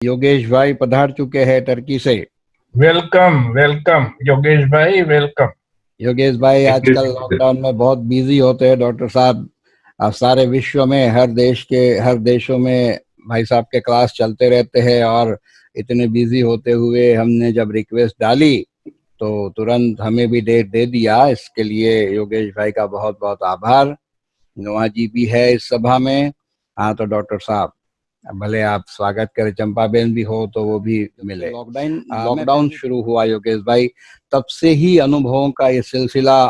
योगेश भाई पधार चुके हैं टर्की से। वेलकम वेलकम योगेश भाई, वेलकम। योगेश भाई आजकल लॉकडाउन में बहुत बिजी होते हैं डॉक्टर साहब। सारे विश्व में हर देशों में भाई साहब के क्लास चलते रहते हैं और इतने बिजी होते हुए हमने जब रिक्वेस्ट डाली तो तुरंत हमें भी डेट दे दिया। इसके लिए योगेश भाई का बहुत बहुत आभार। नोहा जी भी है इस सभा में। हाँ तो डॉक्टर साहब भले आप स्वागत करें, चंपा बेन भी हो तो वो भी मिले। लॉकडाउन शुरू हुआ योगेश भाई, तब से ही अनुभवों का ये सिलसिला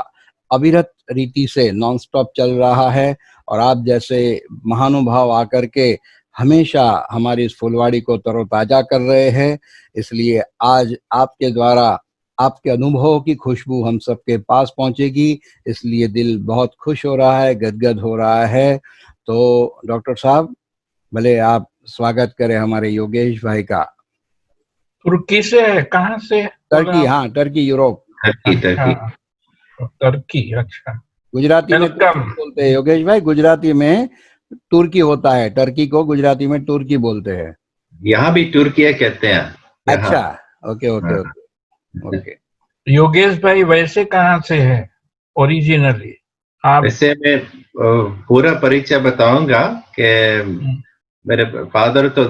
अविरत रीति से नॉन स्टॉप चल रहा है और आप जैसे महानुभाव आकर के हमेशा हमारी इस फुलवाड़ी को तरोताजा कर रहे हैं। इसलिए आज आपके द्वारा आपके अनुभवों की खुशबू हम सबके पास पहुंचेगी, इसलिए दिल बहुत खुश हो रहा है, गदगद हो रहा है। तो डॉक्टर साहब भले आप स्वागत करें हमारे योगेश भाई का। तुर्की से है? कहाँ से? टर्की, हाँ टर्की, यूरोप। अच्छा, तुर्की। अच्छा, गुजराती में वेलकम। तुर्की बोलते हैं योगेश भाई, गुजराती में तुर्की होता है, टर्की को गुजराती में तुर्की बोलते हैं। यहाँ भी तुर्की कहते हैं। अच्छा, okay okay okay okay. Yogesh भाई वैसे कहाँ से है ओरिजिनली आप? वैसे मैं पूरा परिचय बताऊंगा कि मेरे फादर तो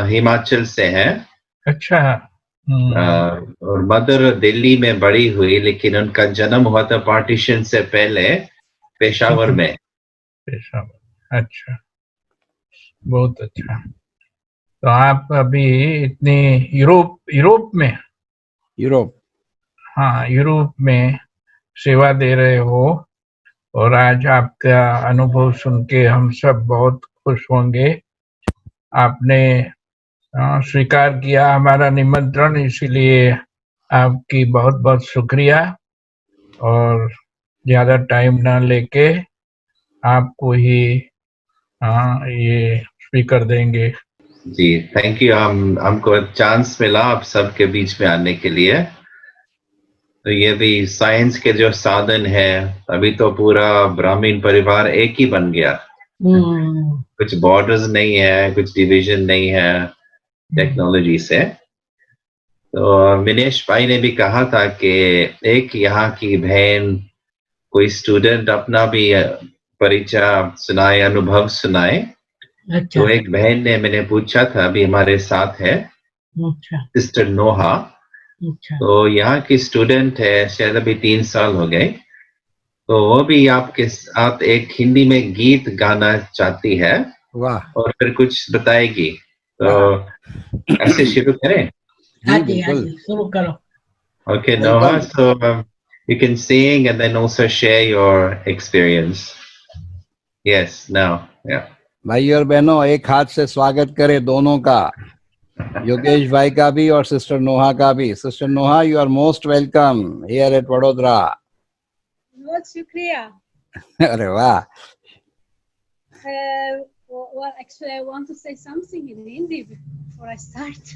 हिमाचल से हैं। अच्छा। और मदर दिल्ली में बड़ी हुई, लेकिन उनका जन्म हुआ था पार्टीशन से पहले पेशावर में। पेशावर, अच्छा, बहुत अच्छा। तो आप अभी इतने यूरोप में, हाँ यूरोप में सेवा दे रहे हो और आज आपका अनुभव सुन के हम सब बहुत खुश होंगे। आपने स्वीकार किया हमारा निमंत्रण, इसीलिए आपकी बहुत बहुत शुक्रिया। और ज्यादा टाइम ना लेके आपको ही ये स्पीकर देंगे। जी थैंक यू। हमको चांस मिला आप सबके बीच में आने के लिए। तो ये भी साइंस के जो साधन है, अभी तो पूरा ब्राह्मण परिवार एक ही बन गया। कुछ बॉर्डर्स नहीं है, कुछ डिवीजन नहीं है टेक्नोलॉजी से। तो मिनेश भाई ने भी कहा था कि एक यहाँ की बहन, कोई स्टूडेंट अपना भी परिचय सुनाए, अनुभव सुनाए। अच्छा। तो एक बहन ने मैंने पूछा था, अभी हमारे साथ है। अच्छा। सिस्टर नोहा। अच्छा। तो यहाँ की स्टूडेंट है, शायद अभी 3 साल हो गए। तो वो भी आपके साथ एक हिंदी में गीत गाना चाहती है। वाह। और फिर कुछ बताएगी। तो ऐसे शुरू करें? जी बिल्कुल, शुरू करो। Okay, Noah, so you can sing and then also share your experience. Yes, now, yeah. भाई और बहनों एक हाथ से स्वागत करें दोनों का, योगेश भाई का भी और सिस्टर नोहा का भी। Sister Noah, you are most welcome here at Vadodara. बहुत शुक्रिया। अरे वाह। Well, actually, I want to say something in Hindi before I start.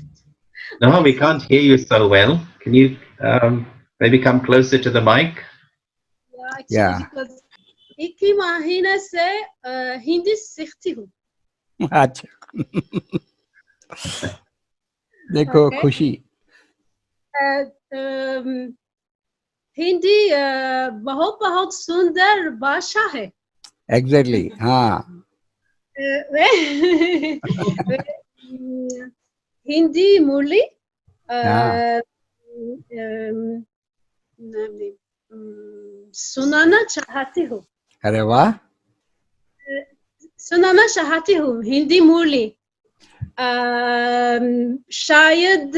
No, we can't hear you so well. Can you maybe come closer to the mic? Yeah, actually, because एक ही महीने से हिंदी सीखती हूँ। अच्छा। देखो खुशी। हिंदी बहुत बहुत सुंदर भाषा है। एग्जैक्टली, हाँ। हिंदी मुरली सुनाना चाहती हूँ। अरे वाह। सुनाना चाहती हूँ हिंदी मुरली, शायद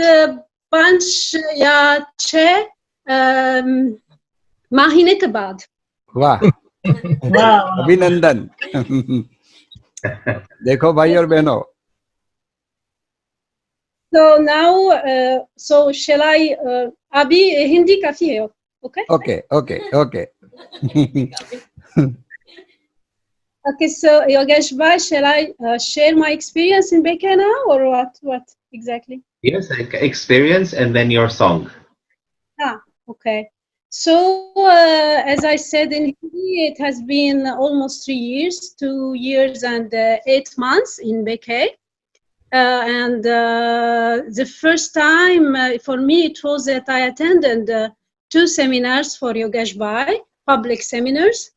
5 या 6 महीने के बाद। वाह। अभिनंदन। देखो भाई और बहनों। So now, so shall I? अभी हिंदी काफी है, okay? Okay, okay, okay. Okay, so Yogesh bhai, shall I share my experience in Becca now, or what? What exactly? Yes, experience and then your song. Okay. So as I said in Hindi, it has been almost 3 years, 2 years and 8 months in Becca. and the first time for me it was that I attended 2 seminars for Yogesh Bhai, public seminars,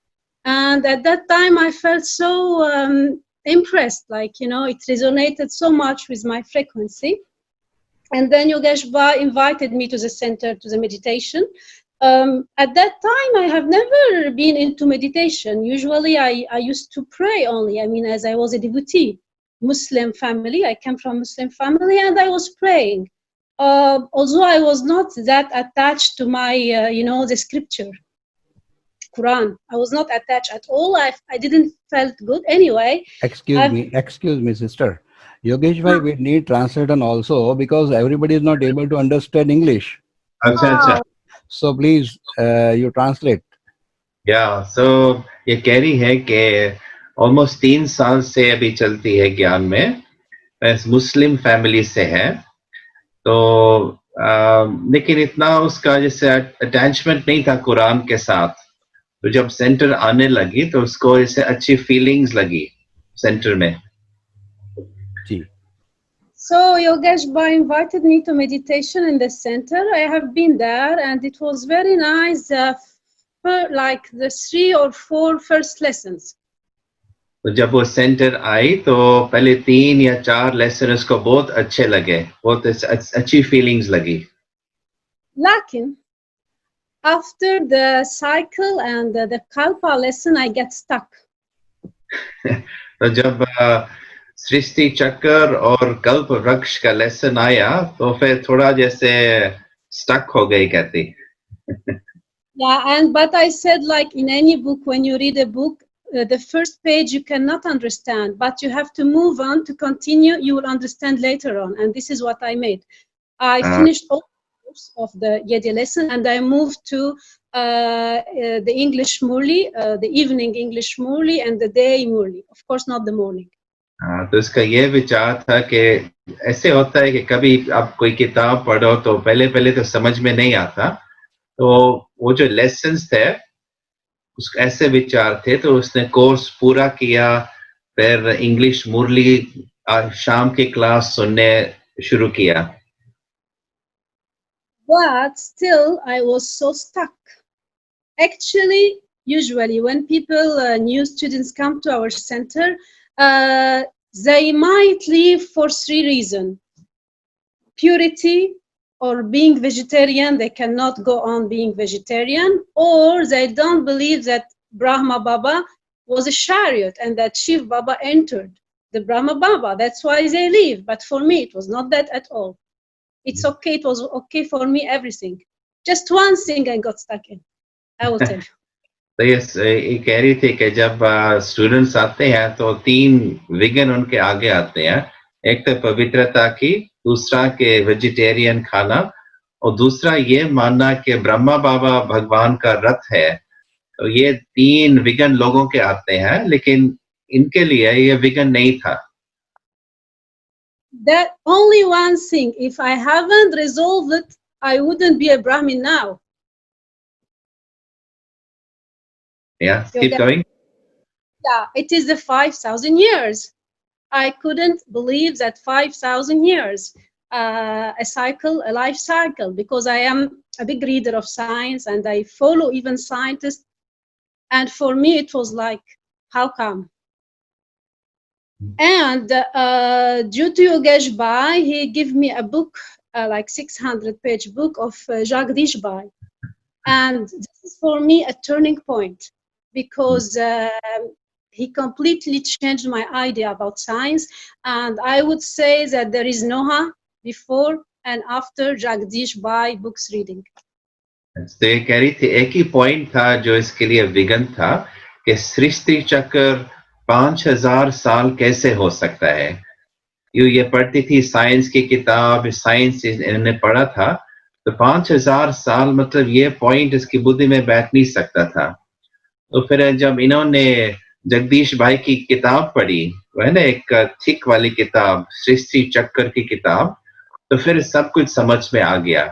and at that time I felt so impressed, like, you know, it resonated so much with my frequency. And then Yogesh Bhai invited me to the center, to the meditation. At that time, I have never been into meditation. Usually, I used to pray only. I mean, as I was a devotee, Muslim family. I came from Muslim family, and I was praying. Although I was not that attached to my, the scripture, Quran. I was not attached at all. I didn't felt good anyway. Excuse me, sister. Yogesh Bhai, we need translator also because everybody is not able to understand English. अच्छा. So please, you translate. Yeah, so ये कह रही है कि almost 3 साल से अभी चलती है ज्ञान में, मुस्लिम फैमिली से है, तो लेकिन इतना उसका जैसे अटैचमेंट नहीं था कुरान के साथ, तो जब सेंटर आने लगी तो उसको जैसे अच्छी फीलिंग्स लगी सेंटर में. जी. So Yogesh Bhai invited me to meditation in the center. I have been there and it was very nice, for like the 3 or 4 first lessons. तो जब वो सेंटर आई तो पहले 3 या 4 लेसन उसको बहुत अच्छे लगे, बहुत अच्छी फीलिंग्स लगी. Lakin, after the cycle and the kalpa lesson, I get stuck. तो जब सृष्टि चक्र और कल्प वृक्ष का लेसन आया तो फिर थोड़ा जैसे स्टक हो गई कहती. Yeah, but I said, like in any book, when you read a book, the first page you cannot understand, but you have to move on to continue. You will understand later on, and this is what I made. I finished all of the Yedi lesson, and I moved to the English Murli, the evening English Murli, and the day Murli. Of course, not the morning. तो इसका ये विचार था कि ऐसे होता है कि कभी आप कोई किताब पढ़ो तो पहले तो समझ में नहीं आता, तो वो जो लेसन्स थे उसके ऐसे विचार थे, तो उसने कोर्स पूरा किया, फिर इंग्लिश मुरली शाम की क्लास सुनने शुरू किया. But still, I was so stuck. Actually, usually when people, new students come to our center, they might leave for 3 reasons. Purity, or being vegetarian, they cannot go on being vegetarian, or they don't believe that Brahma Baba was a chariot and that Shiv Baba entered the Brahma Baba. That's why they leave. But for me, it was not that at all. It's okay. It was okay for me, everything. Just one thing I got stuck in. I will tell you. तो ये कह रही थी कि जब students आते हैं तो 3 विघ्न उनके आगे आते हैं. एक तो पवित्रता की, दूसरा के वेजिटेरियन खाना, और दूसरा ये मानना कि ब्रह्मा बाबा भगवान का रथ है. तो ये 3 विघ्न लोगों के आते हैं, लेकिन इनके लिए ये विघ्न नहीं था. That only one thing. If I haven't resolved it, I wouldn't be a Brahmin now. Yeah, keep going. Yeah, it is the 5,000 years. I couldn't believe that 5,000 years, a life cycle, because I am a big reader of science and I follow even scientists. And for me, it was like, how come? And due to Yogesh Bhai, he gave me a book, like 600-page book of Jagdish Bhai. And this is for me a turning point, because he completely changed my idea about science. And I would say that there is Noha before and after Jagdish Bhai books reading. तो ये कह रही थी एक ही point था जो इसके लिए विघ्न था कि सृष्टि चक्र 5000 साल कैसे हो सकता है. ये पढ़ती थी साइंस की किताब, साइंस इन्होंने पढ़ा था, तो 5000 साल मतलब ये पॉइंट इसकी बुद्धि में बैठ नहीं सकता था. तो फिर जब इन्होंने जगदीश भाई की किताब पढ़ी, वह ना एक थिक वाली किताब, सृष्टि चक्र की किताब, तो फिर सब कुछ समझ में आ गया.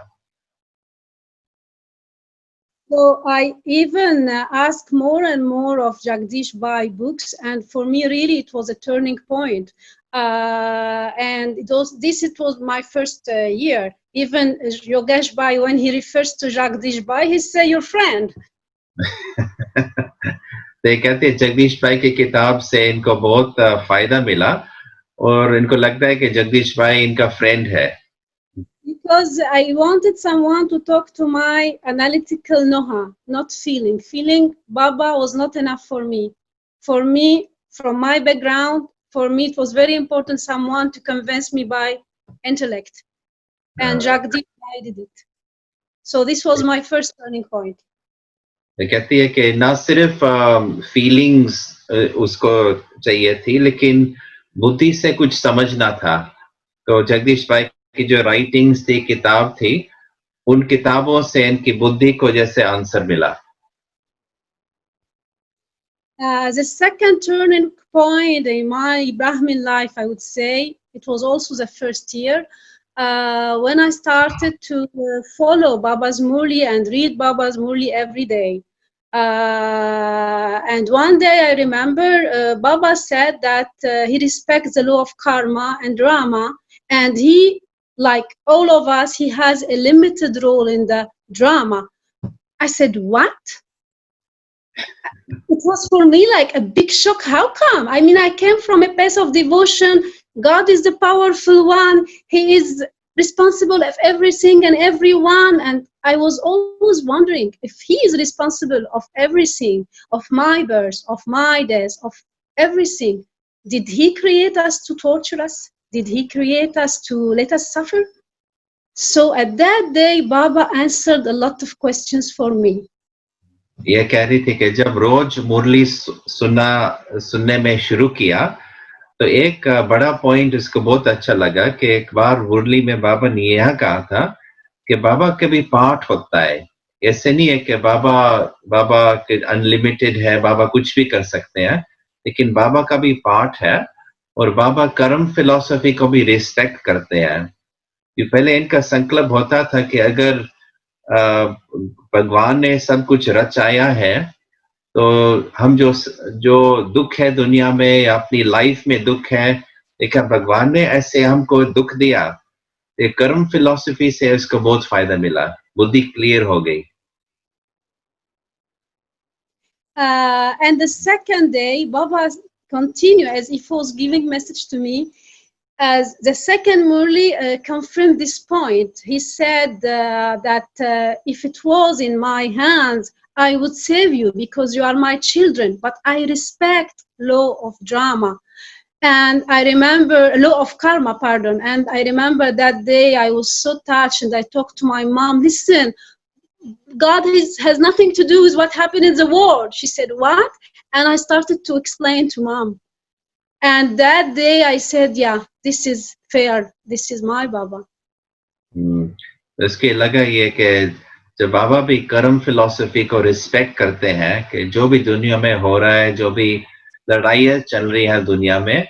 So I even asked more and more of Jagdish Bai books, and for me, really, it was a turning point. And it was my first year. Even Yogesh Bai, when he refers to Jagdish Bai, he say your friend. तो ये कहते हैं जगदीश भाई की किताब से इनको बहुत फायदा मिला और इनको लगता है कि जगदीश भाई इनका फ्रेंड है. Because I wanted someone to talk to my analytical Noha, not feeling. Feeling Baba was not enough for me. For me, from my background, for me it was very important someone to convince me by intellect. And Jagdish did it. So this was my first turning point. ये कहती है कि ना सिर्फ feelings उसको चाहिए थी लेकिन बुद्धि से कुछ समझना था. तो जगदीश भाई की जो राइटिंग्स थी, किताब थी, उन किताबों से इनकी बुद्धि को जैसे आंसर मिला. The second turning point in my Brahmin life, I would say, it was also the first year when I started to follow Baba's Murli and read Baba's Murli every day. And one day I remember Baba said that he respects the law of karma and drama, and he, like all of us, he has a limited role in the drama. I said, what? It was for me like a big shock. How come? I mean, I came from a place of devotion. God is the powerful one. He is responsible of everything and everyone. And I was always wondering if he is responsible of everything, of my birth, of my death, of everything. Did he create us to torture us? Did he create us to let us suffer? So at that day, Baba answered a lot of questions for me. ये कह रही थी कि जब रोज मुरली सुनने में शुरू किया तो एक बड़ा पॉइंट इसको बहुत अच्छा लगा कि एक बार मुरली में बाबा ने यह कहा था कि बाबा का भी पाठ होता है. ऐसे नहीं है कि बाबा के अनलिमिटेड है, बाबा कुछ भी कर सकते हैं, लेकिन बाबा का भी पाठ है और बाबा कर्म फिलॉसफी को भी रिस्पेक्ट करते हैं. पहले इनका संकल्प होता था कि अगर भगवान ने सब कुछ रचाया है तो हम जो दुख है दुनिया में या अपनी लाइफ में दुख है, लेकिन भगवान ने ऐसे हमको दुख दिया. ये कर्म फिलॉसफी से उसको बहुत फायदा मिला, बुद्धि क्लियर हो गई. And the second day, Baba continued as if he was giving message to me. As the second Murli confirmed this point, he said that if it was in my hands, I would save you because you are my children, but I respect law of drama. And I remember law of karma, pardon. And I remember that day I was so touched and I talked to my mom, listen, God has nothing to do with what happened in the world. She said, what? And I started to explain to mom. And that day I said, yeah, this is fair. This is my Baba. इसके लगा ये कि जब बाबा भी कर्म philosophy को respect करते हैं कि जो भी दुनिया में हो रहा है, जो भी लड़ाइयाँ चल रही है दुनिया में,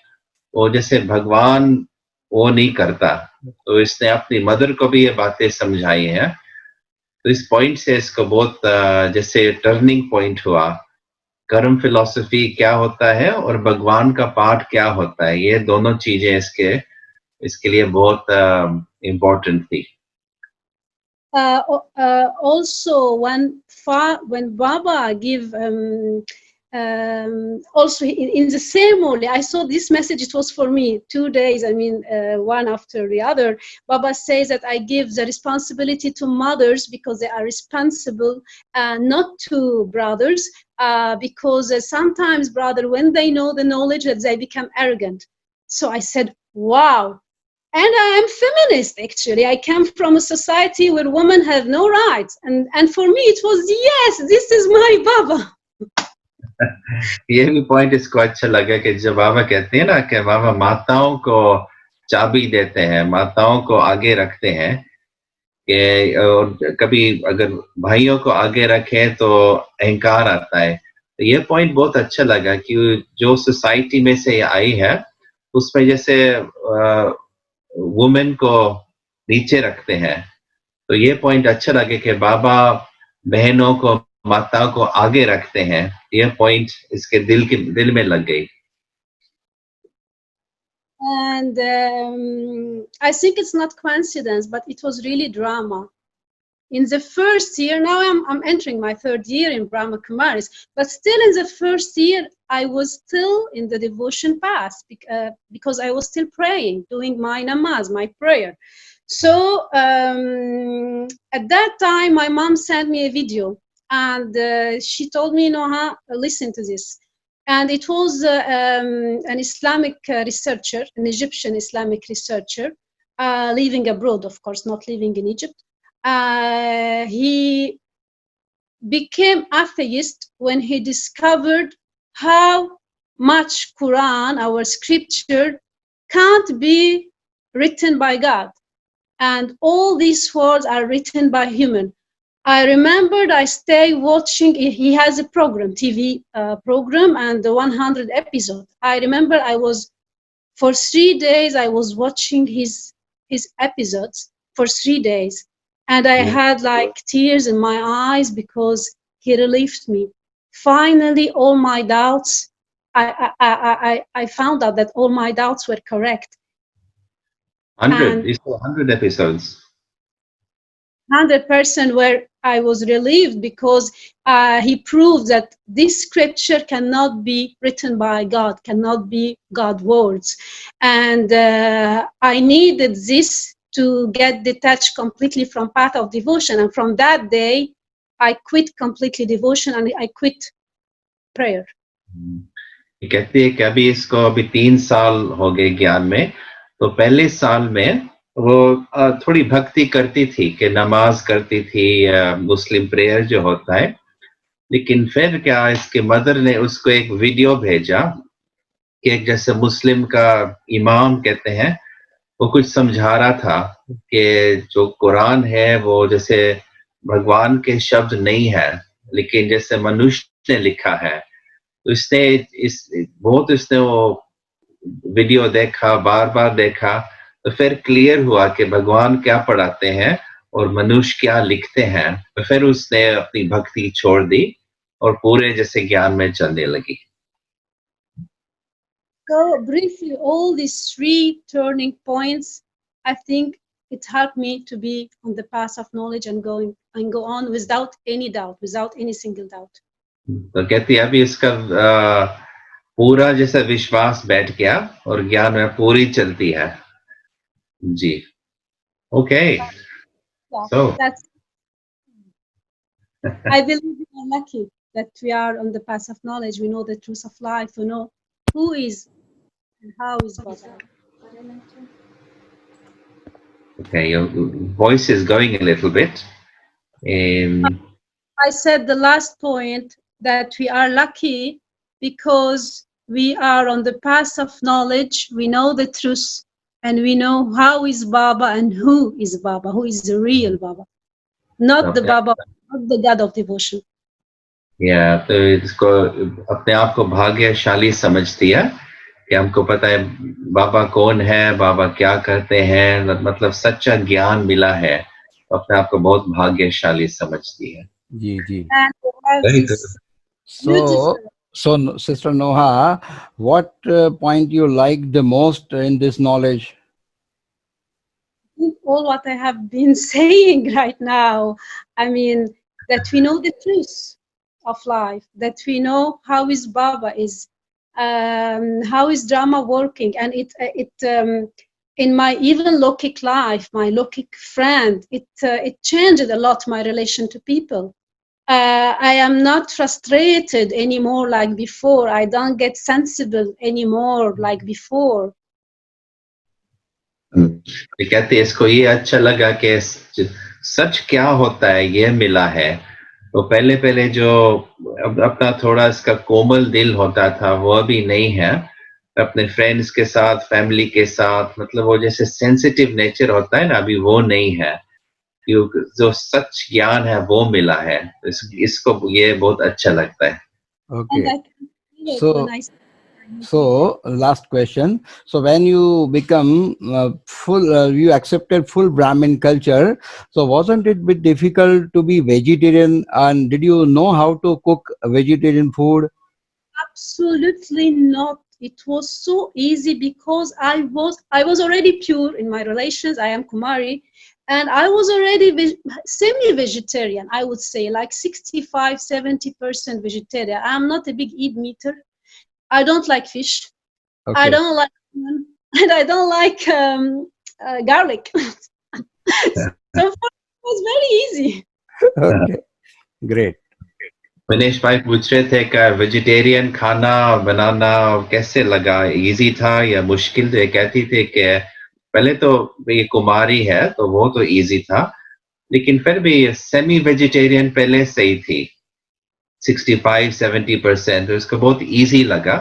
वो जैसे भगवान वो नहीं करता. तो इसने अपनी मदर को भी ये बातें समझाई हैं. तो इस पॉइंट से इसको बहुत जैसे टर्निंग पॉइंट हुआ. कर्म फिलॉसफी क्या होता है और भगवान का पाठ क्या होता है, ये दोनों चीजें इसके लिए बहुत इम्पोर्टेंट थी. Also, when Baba give also in the same way, I saw this message. It was for me 2 days. I mean, one after the other. Baba says that I give the responsibility to mothers because they are responsible, not to brothers, because sometimes brother, when they know the knowledge, that they become arrogant. So I said, wow. And I am feminist, actually. I come from a society where women have no rights. And for me, it was, yes, this is my Baba. ये भी point इसको अच्छा लगा कि जब बाबा कहते हैं ना कि बाबा माताओं को चाबी देते हैं, माताओं को आगे रखते हैं, कि और कभी अगर भाइयों को आगे रखें तो अहंकार आता है. तो ये पॉइंट बहुत अच्छा लगा कि जो सोसाइटी में से आई है उसमें जैसे वुमेन को नीचे रखते हैं. तो ये पॉइंट अच्छा लगे कि बाबा बहनों को, माताओं को आगे रखते हैं, यह पॉइंट इसके दिल में लग गई। And I think it's not coincidence, but it was really drama. In the first year, now I'm entering my third year in Brahma Kumaris, but still in the first year, I was still in the devotion path because I was still praying, doing my namaz, my prayer. So at that time, my mom sent me a video, and she told me, Noha, listen to this. And it was an Islamic researcher, an Egyptian Islamic researcher, living abroad, of course, not living in Egypt. He became atheist when he discovered how much Quran, our scripture, can't be written by God. And all these words are written by human. I remembered I stayed watching, he has a program, TV program, and the 100 episode. I remember for 3 days, I was watching his episodes for 3 days. And I had like tears in my eyes because he relieved me. Finally, all my doubts, I found out that all my doubts were correct. 100 episodes. 100% where I was relieved because he proved that this scripture cannot be written by God, cannot be God's words. And I needed this to get detached completely from path of devotion. And from that day, I quit completely devotion and I quit prayer. कहती है कि अभी इसको अभी 3 साल हो गए ज्ञान में, तो पहले साल में वो थोड़ी भक्ति करती थी कि नमाज करती थी, मुस्लिम प्रेयर जो होता है, लेकिन फिर क्या इसके मदर ने उसको एक वीडियो भेजा कि एक जैसे मुस्लिम का इमाम कहते हैं, वो कुछ समझा रहा था कि जो कुरान है वो जैसे भगवान के शब्द नहीं है, लेकिन जैसे मनुष्य ने लिखा है। तो इसने वो वीडियो देखा, बार-बार देखा, तो फिर क्लियर हुआ कि भगवान क्या पढ़ाते हैं और मनुष्य क्या लिखते हैं। तो फिर उसने अपनी भक्ति छोड़ दी और पूरे जैसे ज्ञान में चलने लगी। So briefly, all these 3 turning points, I think it helped me to be on the path of knowledge and go on without any doubt, without any single doubt. तो कहती है अभी इसका पूरा जैसा विश्वास बैठ गया और ज्ञान में पूरी चलती है। जी। Okay. Yeah, So I believe we are lucky that we are on the path of knowledge. We know the truth of life. We know who is and how is God. Okay, your voice is going a little bit. I said the last point that we are lucky because we are on the path of knowledge. We know the truth and we know how is Baba and who is Baba, who is the real Baba, not the Baba, not the God of devotion. Yeah, तो इसको अपने आप को भाग्यशाली समझती है कि हमको पता है बाबा कौन है, बाबा क्या करते हैं, मतलब सच्चा ज्ञान मिला है, तो अपने आप को बहुत भाग्यशाली समझती है। जी जी। So Sister Noha, what point you liked the most in this knowledge? All what I have been saying right now. I mean, that we know the truth of life, that we know how is Baba is, how is drama working, and it in my even Lokik life, my Lokik friend, it changed a lot my relation to people. I am not frustrated anymore like before. I don't get sensible anymore like before. कहते इसको ये अच्छा लगा कि सच क्या होता है ये मिला है। तो पहले जो अपना थोड़ा इसका कोमल दिल होता था वो अभी नहीं है, अपने फ्रेंड्स के साथ, फैमिली के साथ, मतलब वो जैसे सेंसिटिव नेचर होता है ना, अभी वो नहीं है। जो सच ज्ञान है वो मिला है, इसको ये बहुत अच्छा लगता है। Okay. So So, last question. So, when you become you accepted full Brahmin culture. So, wasn't it a bit difficult to be vegetarian? And did you know how to cook vegetarian food? Absolutely not. It was so easy because I was already pure in my relations. I am Kumari, and I was already semi-vegetarian. I would say like 65-70% vegetarian. I'm not a big eater. I don't like fish. I Okay. don't like and I don't like garlic. So for me, it was very easy. Okay. Great. Manish भाई पूछ रहे थे कि vegetarian खाना बनाना कैसे लगा, easy था या मुश्किल? तो ये कहती थी कि पहले तो ये कुमारी है तो वो तो इजी था, लेकिन फिर भी सेमी वेजिटेरियन पहले सही थी, 65-70%, तो इसको बहुत इजी लगा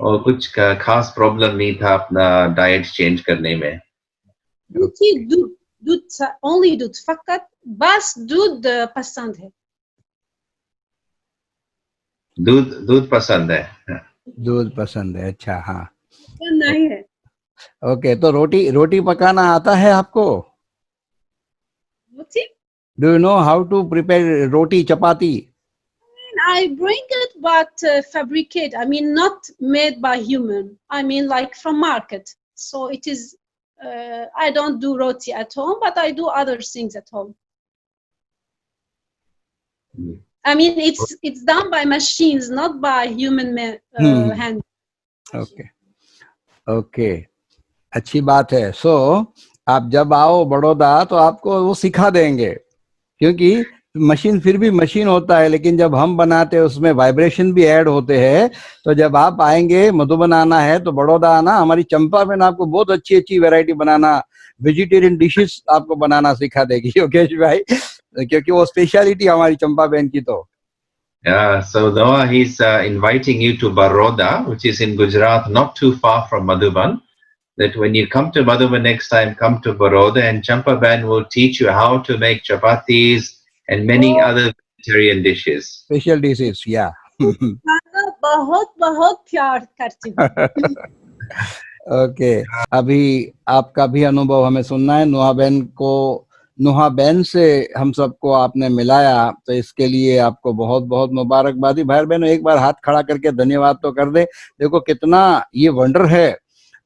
और कुछ खास प्रॉब्लम नहीं था अपना डाइट चेंज करने में। दूध only दूध, फकत बस दूध पसंद है। दूध पसंद है। दूध पसंद है, अच्छा। हाँ, नहीं है। ओके। तो रोटी पकाना आता है आपको? रोटी? Do you know how to prepare roti, chapati? I bring it, but fabricate. I mean, not made by human. I mean, like from market. So it is. I don't do roti at home, but I do other things at home. I mean, it's done by machines, not by human hand. Okay. Okay. अच्छी बात है। सो आप जब आओ बड़ौदा तो आपको वो सिखा देंगे, क्योंकि मशीन फिर भी मशीन होता है, लेकिन जब हम बनाते हैं उसमें वाइब्रेशन भी ऐड होते हैं। तो जब आप आएंगे, मधुबन आना है तो बड़ौदा आना, हमारी चंपा बहन आपको बहुत अच्छी अच्छी वैरायटी बनाना, वेजिटेरियन डिशेस आपको बनाना सिखा देगी योगेश भाई, क्योंकि वो स्पेशलिटी हमारी चंपा बहन की। तो Yeah, so Noah, he's inviting you to Baroda, which is in Gujarat, not too far from Madhuban. That when you come to Madhuban next time, come to Baroda, and Champa Ban will teach you how to make chapatis and many other vegetarian dishes. Special dishes, या बहुत बहुत प्यार करती हूँ। Okay. अभी आपका भी अनुभव हमें सुनना है। नुहा बहन से हम सबको आपने मिलाया, तो इसके लिए आपको बहुत बहुत मुबारकबादी। भाई बहनों, एक बार हाथ खड़ा करके धन्यवाद तो कर दे। देखो कितना ये वंडर है,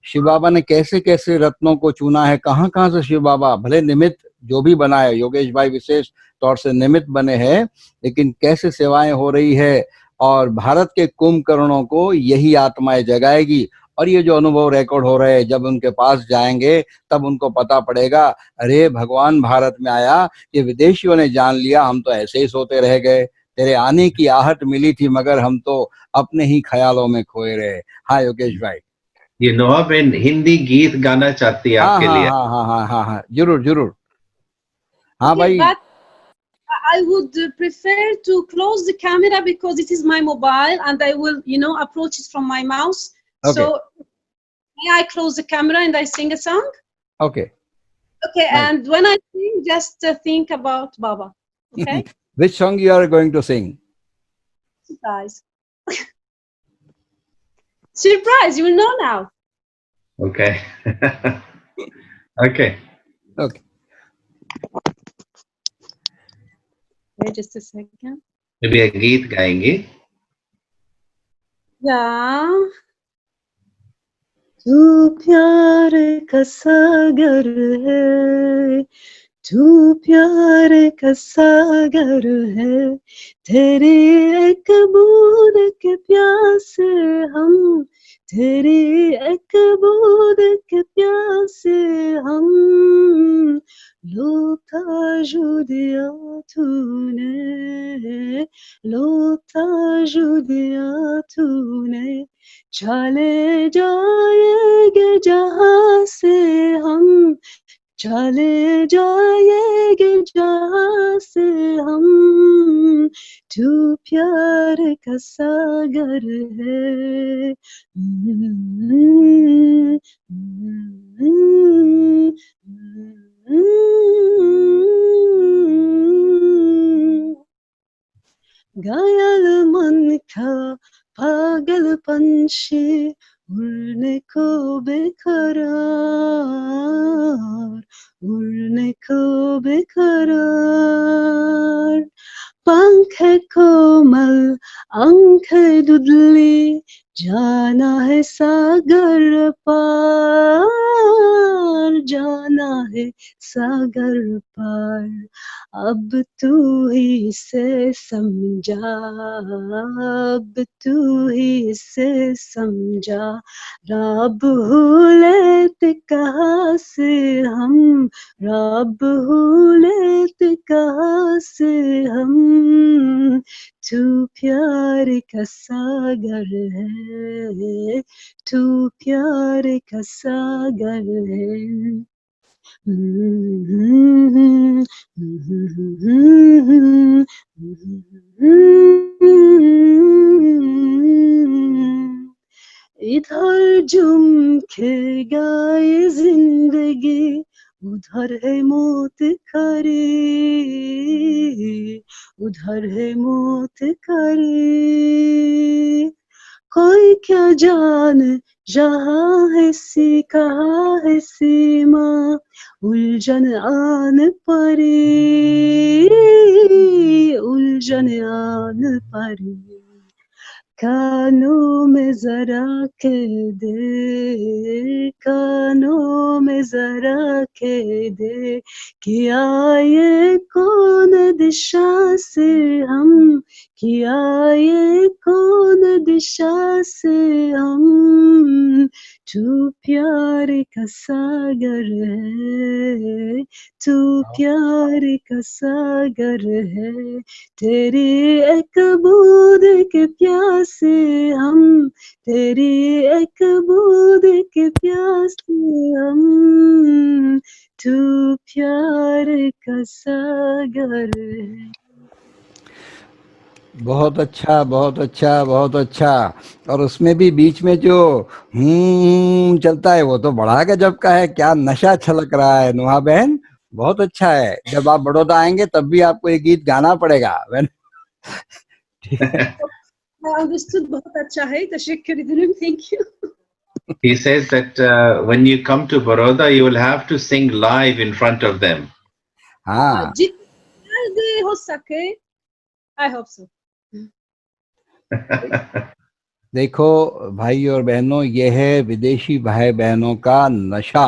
शिव बाबा ने कैसे कैसे रत्नों को चुना है, कहाँ कहाँ से शिव बाबा भले निमित्त जो भी बनाए, योगेश भाई विशेष तौर से निमित्त बने हैं, लेकिन कैसे सेवाएं हो रही है। और भारत के कुंभकर्णों को यही आत्माएं जगाएगी। और ये जो अनुभव रिकॉर्ड हो रहे हैं, जब उनके पास जाएंगे तब उनको पता पड़ेगा, अरे भगवान भारत में आया, ये विदेशियों ने जान लिया, हम तो ऐसे ही सोते रह गए। तेरे आने की आहट मिली थी, मगर हम तो अपने ही ख्यालों में खोए रहे। हाँ योगेश भाई, ये नोहा बहन हिंदी गीत गाना चाहती है आपके लिए। हाँ हाँ हाँ हाँ हाँ, जरूर जरूर। हाँ Okay, भाई, but I would prefer to close the camera because it is my mobile and I will, approach it from my mouse. Okay. So may I close the camera and I sing a song? Okay. Okay, Right. and when I sing, just think about Baba. Okay? Which song you are going to sing? Surprise. Surprise, you will know now. Okay. Okay. Okay. Wait just a second. अभी एक गीत गाएंगे। Yeah. तू प्यार का सागर है, तू प्यार का सागर है, तेरी एक बूंद के प्यास हम, तेरी एक बूंद के प्यास हम, लोटा जो दिया तूने, लोटा जो दिया तूने, चले जाएंगे जहाँ से हम, चले जाएंगे जहाँ से हम, तू प्यार का सागर है। घायल मन का पागल पंछी उड़ने को बेकरार, उड़ने को बेकरार। पंख कोमल अंख दुदली जाना है सागर पार, जाना है सागर पार। अब तू ही से समझा, अब तू ही से समझा। रब हुलेत कहाँ से हम, रब हुलेत कहाँ से हम। तू प्यार का सागर है, तू प्यार का सागर है। इधर झुमके गाए जिंदगी, उधर है मौत खरी, उधर है मौत खरी। कोई क्या जाने जहाँ है सी कहाँ है सीमा, उलझन आन परी, उलझन आन परी। कानों में जरा के दे, कानों में जरा के दे, किया ये कौन दिशा से हम, किया ये कौन दिशा से हम। तू प्यार का सागर है, तू प्यार का सागर है। तेरी एक बूंद के प्यासे हम, तेरी एक बूंद के प्यासे हम। तू प्यार का सागर है। बहुत अच्छा, बहुत अच्छा, बहुत अच्छा। और उसमें भी बीच में जो चलता है वो तो बड़ा गजब का है। क्या नशा छलक रहा है नुहा बहन, बहुत अच्छा है। जब आप बड़ौदा आएंगे तब भी आपको ये गीत गाना पड़ेगा बहन। ठीक है। I understood बहुत अच्छा है, तशक्कुर इधर, thank you. He says that when you come to Baroda, you will have to sing live in front of them. हाँ, जितना हो सके, I hope so. देखो भाई और बहनों, ये है विदेशी भाई बहनों का नशा,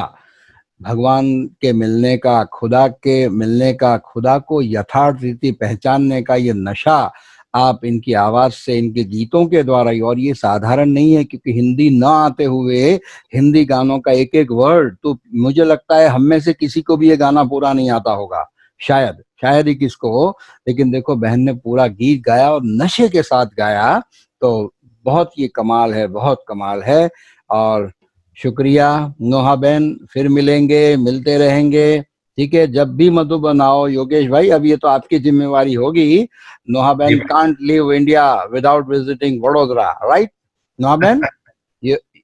भगवान के मिलने का, खुदा के मिलने का, खुदा को यथार्थ रीति पहचानने का ये नशा आप इनकी आवाज से, इनके गीतों के द्वारा ही। और ये साधारण नहीं है, क्योंकि हिंदी न आते हुए हिंदी गानों का एक एक वर्ड तो मुझे लगता है हम में से किसी को भी ये गाना पूरा नहीं आता होगा, शायद शायद ही किसको हो। लेकिन देखो बहन ने पूरा गीत गाया और नशे के साथ गाया, तो बहुत ये कमाल है, बहुत कमाल है। और शुक्रिया नोहा बहन, फिर मिलेंगे, मिलते रहेंगे, ठीक है। जब भी मधुबन आओ योगेश भाई, अब ये तो आपकी जिम्मेवारी होगी। नोहा बहन can't leave India without visiting Vadodara, right Noha बहन?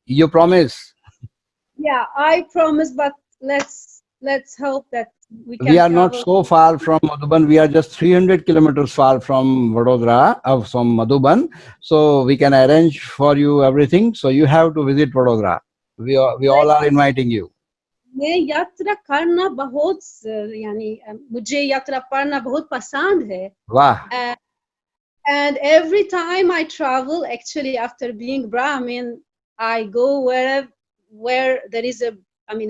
you promise? Yeah, I promise, but let's hope that we can We are not travel. so far from Madhuban. We are just 300 kilometers far from Vadodara, from Madhuban. So we can arrange for you everything. So you have to visit Vadodara. We all are inviting you. मैं यात्रा करना बहुत यानी मुझे यात्रा करना बहुत पसंद है। वाह। And every time I travel, actually after being Brahmin, I go where there is a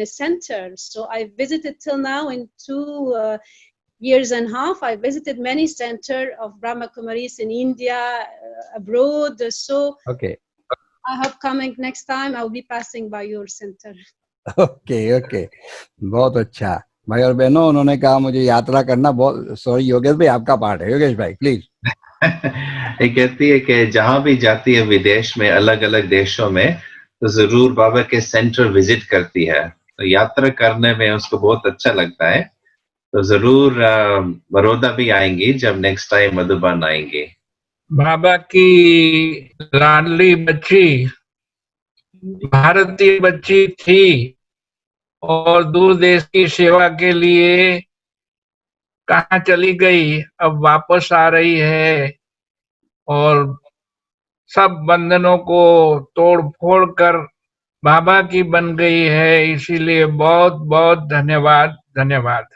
center. So I visited till now in 2 years and a half. I visited many centers of Brahma Kumaris in India, abroad. So okay, I hope coming next time I'll be passing by your center. Okay, बहुत अच्छा। भाई और बहनों, उन्होंने कहा मुझे यात्रा करना बहुत, सॉरी योगेश भाई आपका पार्ट है, योगेश भाई प्लीज। ये कहती है कि जहां भी जाती है विदेश में, अलग अलग देशों में, तो जरूर बाबा के सेंटर विजिट करती है। तो यात्रा करने में उसको बहुत अच्छा लगता है। तो जरूर बड़ौदा भी आएंगी जब नेक्स्ट टाइम मधुबन आएंगे। बाबा की लाडली बच्ची भारतीय बच्ची थी और दूर देश की सेवा के लिए कहाँ चली गई, अब वापस आ रही है और सब बंधनों को तोड़ फोड़ कर बाबा की बन गई है, इसीलिए बहुत बहुत धन्यवाद धन्यवाद।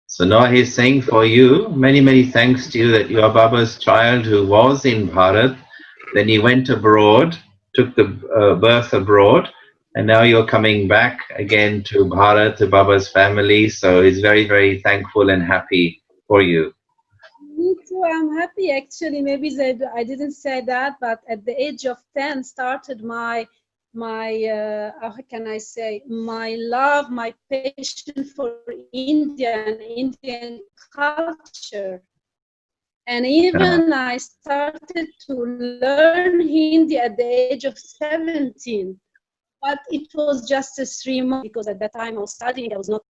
So now he's saying for you, many, many thanks to you that you are Baba's child who was in Bharat, then he went abroad, took the birth abroad, and now you're coming back again to Bharat, to Baba's family. So he's very, very thankful and happy for you. Me too. I'm happy actually. Maybe I didn't say that, but at the age of 10 started my how can I say, my love, my passion for India and Indian culture. And even I started to learn Hindi at the age of 17. But it was just 3 months because at that time I was studying. I was not.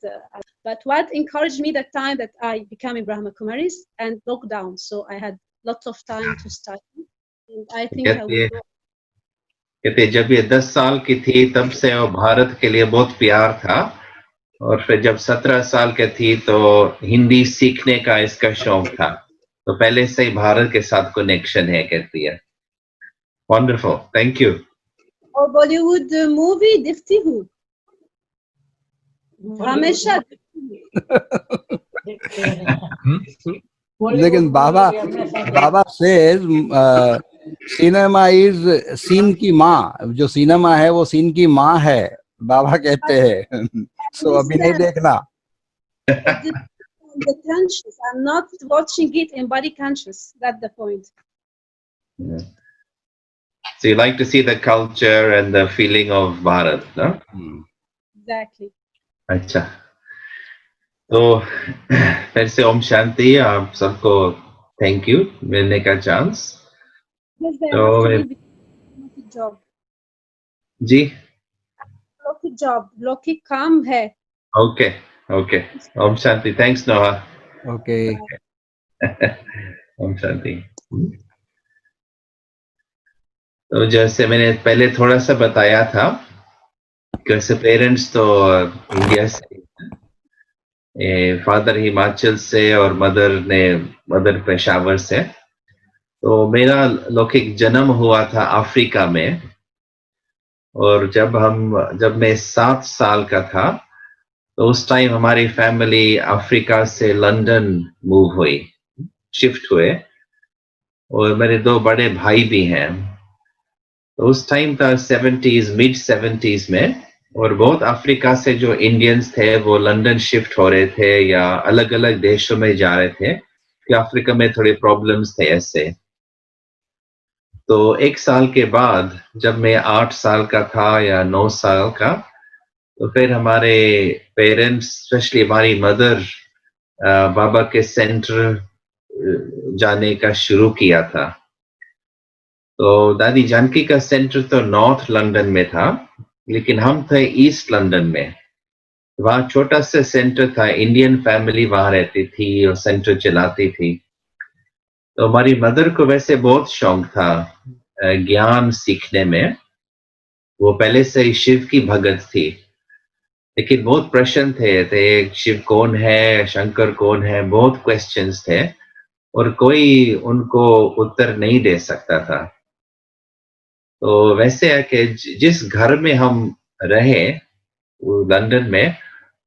But what encouraged me that time that I became a Brahma Kumaris and lockdown, so I had lots of time to study. And I think I will go. कहते जब ये 10 साल की थी तब से वो भारत के लिए बहुत प्यार था, और फिर जब 17 साल की थी तो हिंदी सीखने का इसका शौक था, तो पहले से ही भारत के साथ कनेक्शन है, कहती है। Wonderful, thank you. और बॉलीवुड मूवी देखती हूँ हमेशा। लेकिन बाबा says सिनेमा इज सीन की माँ, जो सिनेमा है वो सीन की माँ है, बाबा कहते हैं। सो अभी नहीं देखना। The conscious, I'm not watching it in body conscious. That's the point. Yeah. So you like to see the culture and the feeling of Bharat, no? Exactly. अच्छा, तो फिर से ओम शांति। आप सबको थैंक यू मिलने का चांस। तो job. जी, लौकिक जॉब, लौकिक काम है। Okay okay, Om Shanti. Thanks नोहा। ओके, ओम शांति। तो जैसे मैंने पहले थोड़ा सा बताया था, कैसे पेरेंट्स तो इंडिया से, फादर हिमाचल से और मदर पेशावर से। तो मेरा लौकिक जन्म हुआ था अफ्रीका में, और जब मैं 7 साल का था तो उस टाइम हमारी फैमिली अफ्रीका से लंदन मूव हुई, शिफ्ट हुए, और मेरे 2 बड़े भाई भी हैं। तो उस टाइम था 70s, मिड 70s में, और बहुत अफ्रीका से जो इंडियंस थे वो लंदन शिफ्ट हो रहे थे या अलग अलग देशों में जा रहे थे, कि अफ्रीका में थोड़े प्रॉब्लम्स थे ऐसे। तो 1 साल के बाद जब मैं 8 साल का था या 9 साल का, तो फिर हमारे पेरेंट्स, स्पेशली हमारी मदर, बाबा के सेंटर जाने का शुरू किया था। तो दादी जानकी का सेंटर तो नॉर्थ लंदन में था, लेकिन हम थे ईस्ट लंदन में। वहाँ छोटा सा सेंटर था, इंडियन फैमिली वहाँ रहती थी और सेंटर चलाती थी। तो हमारी मदर को वैसे बहुत शौक था ज्ञान सीखने में। वो पहले से ही शिव की भगत थी, लेकिन बहुत प्रश्न थे शिव कौन है, शंकर कौन है, बहुत क्वेश्चंस थे, और कोई उनको उत्तर नहीं दे सकता था। तो वैसे है कि जिस घर में हम रहे लंदन में,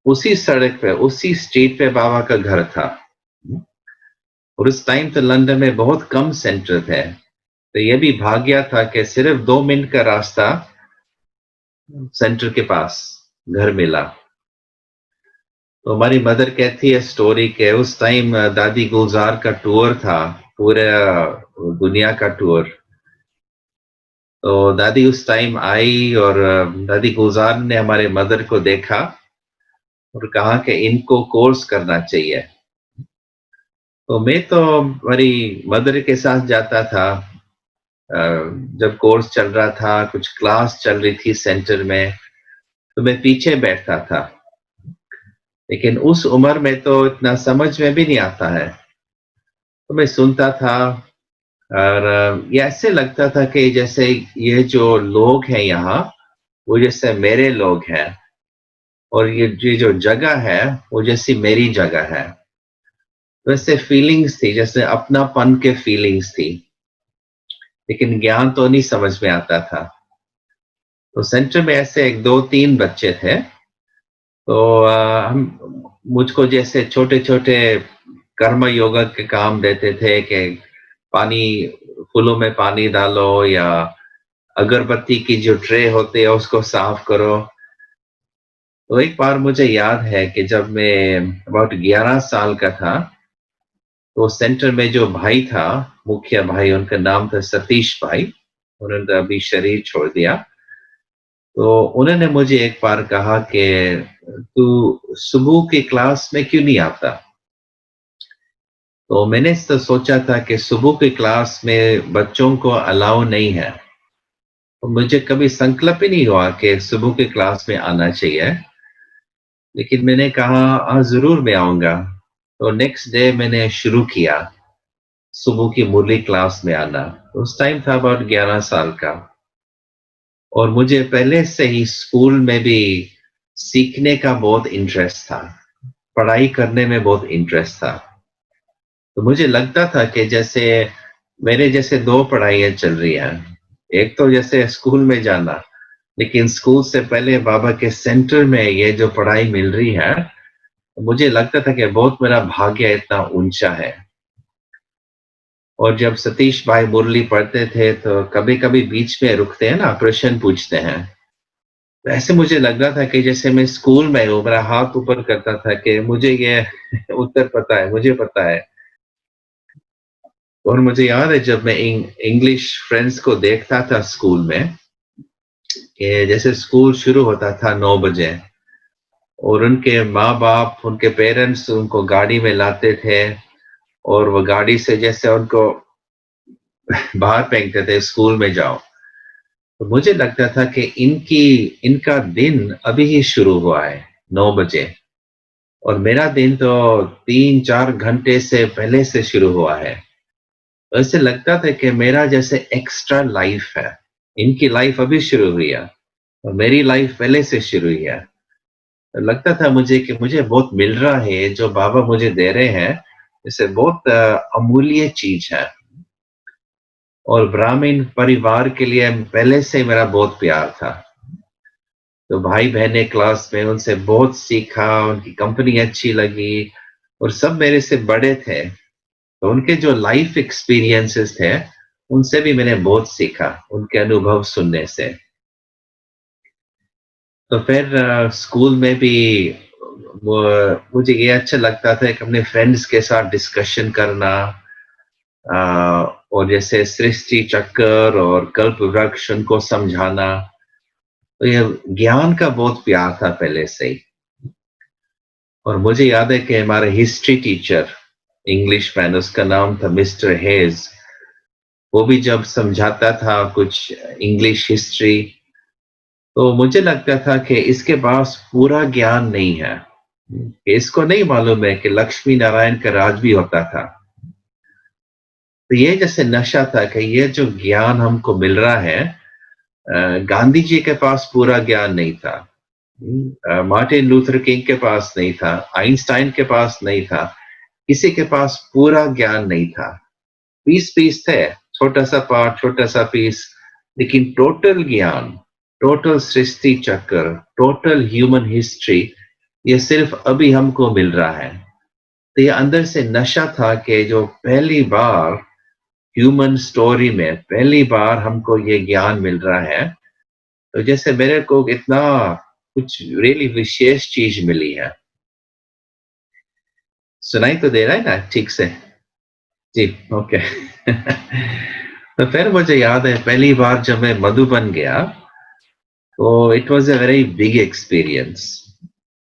उसी सड़क पे, उसी स्ट्रीट पे बाबा का घर था। और उस टाइम तो लंदन में बहुत कम सेंटर थे, तो ये भी भाग्य था कि सिर्फ 2 मिनट का रास्ता सेंटर के पास घर मिला। तो हमारी मदर कहती है स्टोरी के उस टाइम दादी गुलजार का टूर था, पूरे दुनिया का टूर। तो दादी उस टाइम आई और दादी गुलजार ने हमारे मदर को देखा और कहा कि इनको कोर्स करना चाहिए। तो मैं तो हमारी मदर के साथ जाता था, जब कोर्स चल रहा था, कुछ क्लास चल रही थी सेंटर में, तो मैं पीछे बैठता था। लेकिन उस उम्र में तो इतना समझ में भी नहीं आता है, तो मैं सुनता था, और ये ऐसे लगता था कि जैसे ये जो लोग हैं यहाँ, वो जैसे मेरे लोग हैं, और ये जो जगह है वो जैसी मेरी जगह है। वैसे फीलिंग्स थी, जैसे अपनापन के फीलिंग्स थी। लेकिन ज्ञान तो नहीं समझ में आता था। तो सेंटर में ऐसे 1-2-3 बच्चे थे, तो हम मुझको जैसे छोटे-छोटे कर्म योगा के काम देते थे कि पानी फूलों में पानी डालो या अगरबत्ती की जो ट्रे होती है उसको साफ करो। तो एक बार मुझे याद है कि जब मैं अबाउट 11 साल का था, तो सेंटर में जो भाई था, मुखिया भाई, उनका नाम था सतीश भाई, उन्होंने अभी शरीर छोड़ दिया। तो उन्होंने मुझे एक बार कहा कि तू सुबह की क्लास में क्यों नहीं आता? तो मैंने तो सोचा था कि सुबह की क्लास में बच्चों को अलाउ नहीं है। तो मुझे कभी संकल्प ही नहीं हुआ कि सुबह की क्लास में आना चाहिए। लेकिन मैंने कहा हाँ, ज़रूर मैं आऊँगा। तो नेक्स्ट डे मैंने शुरू किया, सुबह की मुरली क्लास में आना। उस टाइम था अबाउट 11 साल का। और मुझे पहले से ही स्कूल में भी सीखने का बहुत इंटरेस्ट था, पढ़ाई करने में बहुत इंटरेस्ट था। तो मुझे लगता था कि जैसे मेरे जैसे 2 पढ़ाइयाँ चल रही हैं। एक तो जैसे स्कूल में जाना, लेकिन स्कूल से पहले बाबा के सेंटर में ये जो पढ़ाई मिल रही है, मुझे लगता था कि बहुत मेरा भाग्य इतना ऊँचा है। और जब सतीश भाई मुरली पढ़ते थे, तो कभी-कभी बीच में रुकते हैं ना, प्रश्न पूछते हैं। वैसे मुझे लग रहा था कि जैसे मैं स्कूल में हूँ, मेरा हाथ ऊपर करता था कि मुझे ये उत्तर पता है, मुझे पता है। और मुझे याद है जब मैं इंग्लिश फ्रेंड्स को देखता था स्कूल में, कि जैसे स्कूल शुरू होता था 9 बजे और उनके माँ-बाप, उनके पेरेंट्स उनको गाड़ी में लाते थे और वो गाड़ी से जैसे उनको बाहर फेंकते थे, स्कूल में जाओ। तो मुझे लगता था कि इनका दिन अभी ही शुरू हुआ है 9 बजे और मेरा दिन तो 3-4 घंटे से पहले से शुरू हुआ है। ऐसे लगता था कि मेरा जैसे एक्स्ट्रा लाइफ है, इनकी लाइफ अभी शुरू हुई है और मेरी लाइफ पहले से शुरू हुई है। तो लगता था मुझे कि मुझे बहुत मिल रहा है, जो बाबा मुझे दे रहे हैं, जैसे बहुत अमूल्य चीज़ है। और ब्राह्मण परिवार के लिए पहले से मेरा बहुत प्यार था। तो भाई-बहनें क्लास में, उनसे बहुत सीखा, उनकी कंपनी अच्छी लगी और सब मेरे से बड़े थे। तो उनके जो लाइफ एक्सपीरियंसेस थे, उनसे भी मैंने बहुत सीखा, उनके अनुभव सुनने से। तो फिर स्कूल में भी वो मुझे ये अच्छा लगता था कि अपने फ्रेंड्स के साथ डिस्कशन करना, अ, और जैसे सृष्टि चक्र और कल्प वृक्ष उनको समझाना। तो ये ज्ञान का बहुत प्यार था पहले से ही। और मुझे याद है कि हमारे हिस्ट्री टीचर, इंग्लिश मैन, उसका नाम था मिस्टर हेज। वो भी जब समझाता था कुछ इंग्लिश हिस्ट्री, तो मुझे लगता था कि इसके पास पूरा ज्ञान नहीं है। इसको नहीं मालूम है कि लक्ष्मी नारायण का राज भी होता था। तो ये जैसे नशा था कि ये जो ज्ञान हमको मिल रहा है, गांधी जी के पास पूरा ज्ञान नहीं था, मार्टिन लूथर किंग के पास नहीं था, आइंस्टाइन के पास नहीं था, किसी के पास पूरा ज्ञान नहीं था। पीस थे, छोटा सा पार्ट, छोटा सा पीस, लेकिन टोटल ज्ञान, टोटल सृष्टि चक्र, टोटल ह्यूमन हिस्ट्री, ये सिर्फ अभी हमको मिल रहा है। तो ये अंदर से नशा था कि जो पहली बार ह्यूमन स्टोरी में पहली बार हमको ये ज्ञान मिल रहा है, तो जैसे मेरे को इतना कुछ रियली विशेष चीज मिली है। सुनाई तो दे रहा है ना ठीक से? जी, ओके। तो फिर मुझे याद है पहली बार जब मैं मधुबन गया, तो it was a very big experience.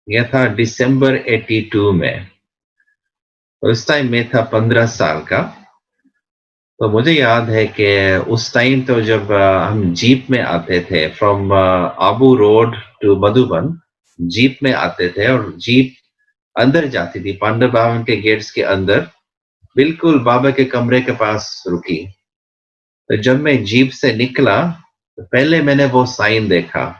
यह था दिसंबर 82 में। उस टाइम मैं था 15 साल का। तो मुझे याद है कि उस टाइम तो जब हम जीप में आते थे from Abu Road to Madhuban, jeep में आते थे और जीप अंदर जाती थी, पांडव भवन के गेट्स के अंदर, बिल्कुल बाबा के कमरे के पास रुकी। तो जब मैं जीप से निकला, तो पहले मैंने वो साइन देखा,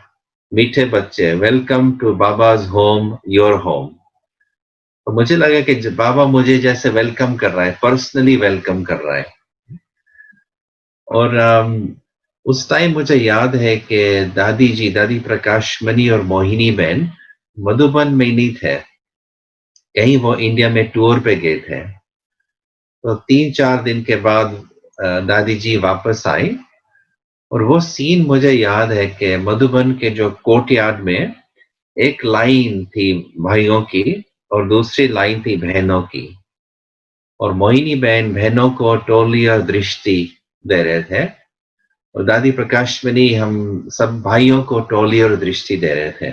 मीठे बच्चे, welcome to Baba's home, your home. तो मुझे लगा कि बाबा मुझे जैसे वेलकम कर रहा है, पर्सनली वेलकम कर रहा है। और उस टाइम मुझे याद है कि दादी प्रकाश मणि और मोहिनी बहन मधुबन में नहीं थे, कहीं वो इंडिया में टूर पे गए थे। तो 3-4 दिन के बाद दादी जी वापस आई और वो सीन मुझे याद है कि मधुबन के जो कोर्टयार्ड में एक लाइन थी भाइयों की और दूसरी लाइन थी बहनों की, और मोहिनी बहन बहनों को टोली और दृष्टि दे रहे थे और दादी प्रकाशमणि हम सब भाइयों को टोली और दृष्टि दे रहे थे।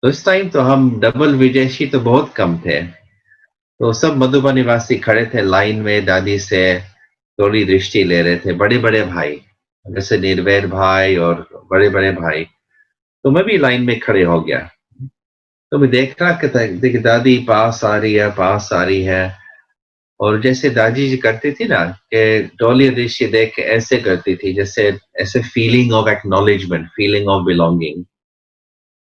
तो इस टाइम तो हम डबल विदेशी तो बहुत कम थे, तो सब मधुबन निवासी खड़े थे लाइन में, दादी से टोली दृष्टि ले रहे थे, बड़े बड़े भाई जैसे निर्वैर भाई और बड़े बड़े भाई। तो मैं भी लाइन में खड़े हो गया, तो मैं देख रहा कि दादी पास आ रही है और जैसे दादी जी करती थी ना कि टोली दृष्टि देख के ऐसे करती थी, जैसे ऐसे feeling of acknowledgement, feeling of belonging.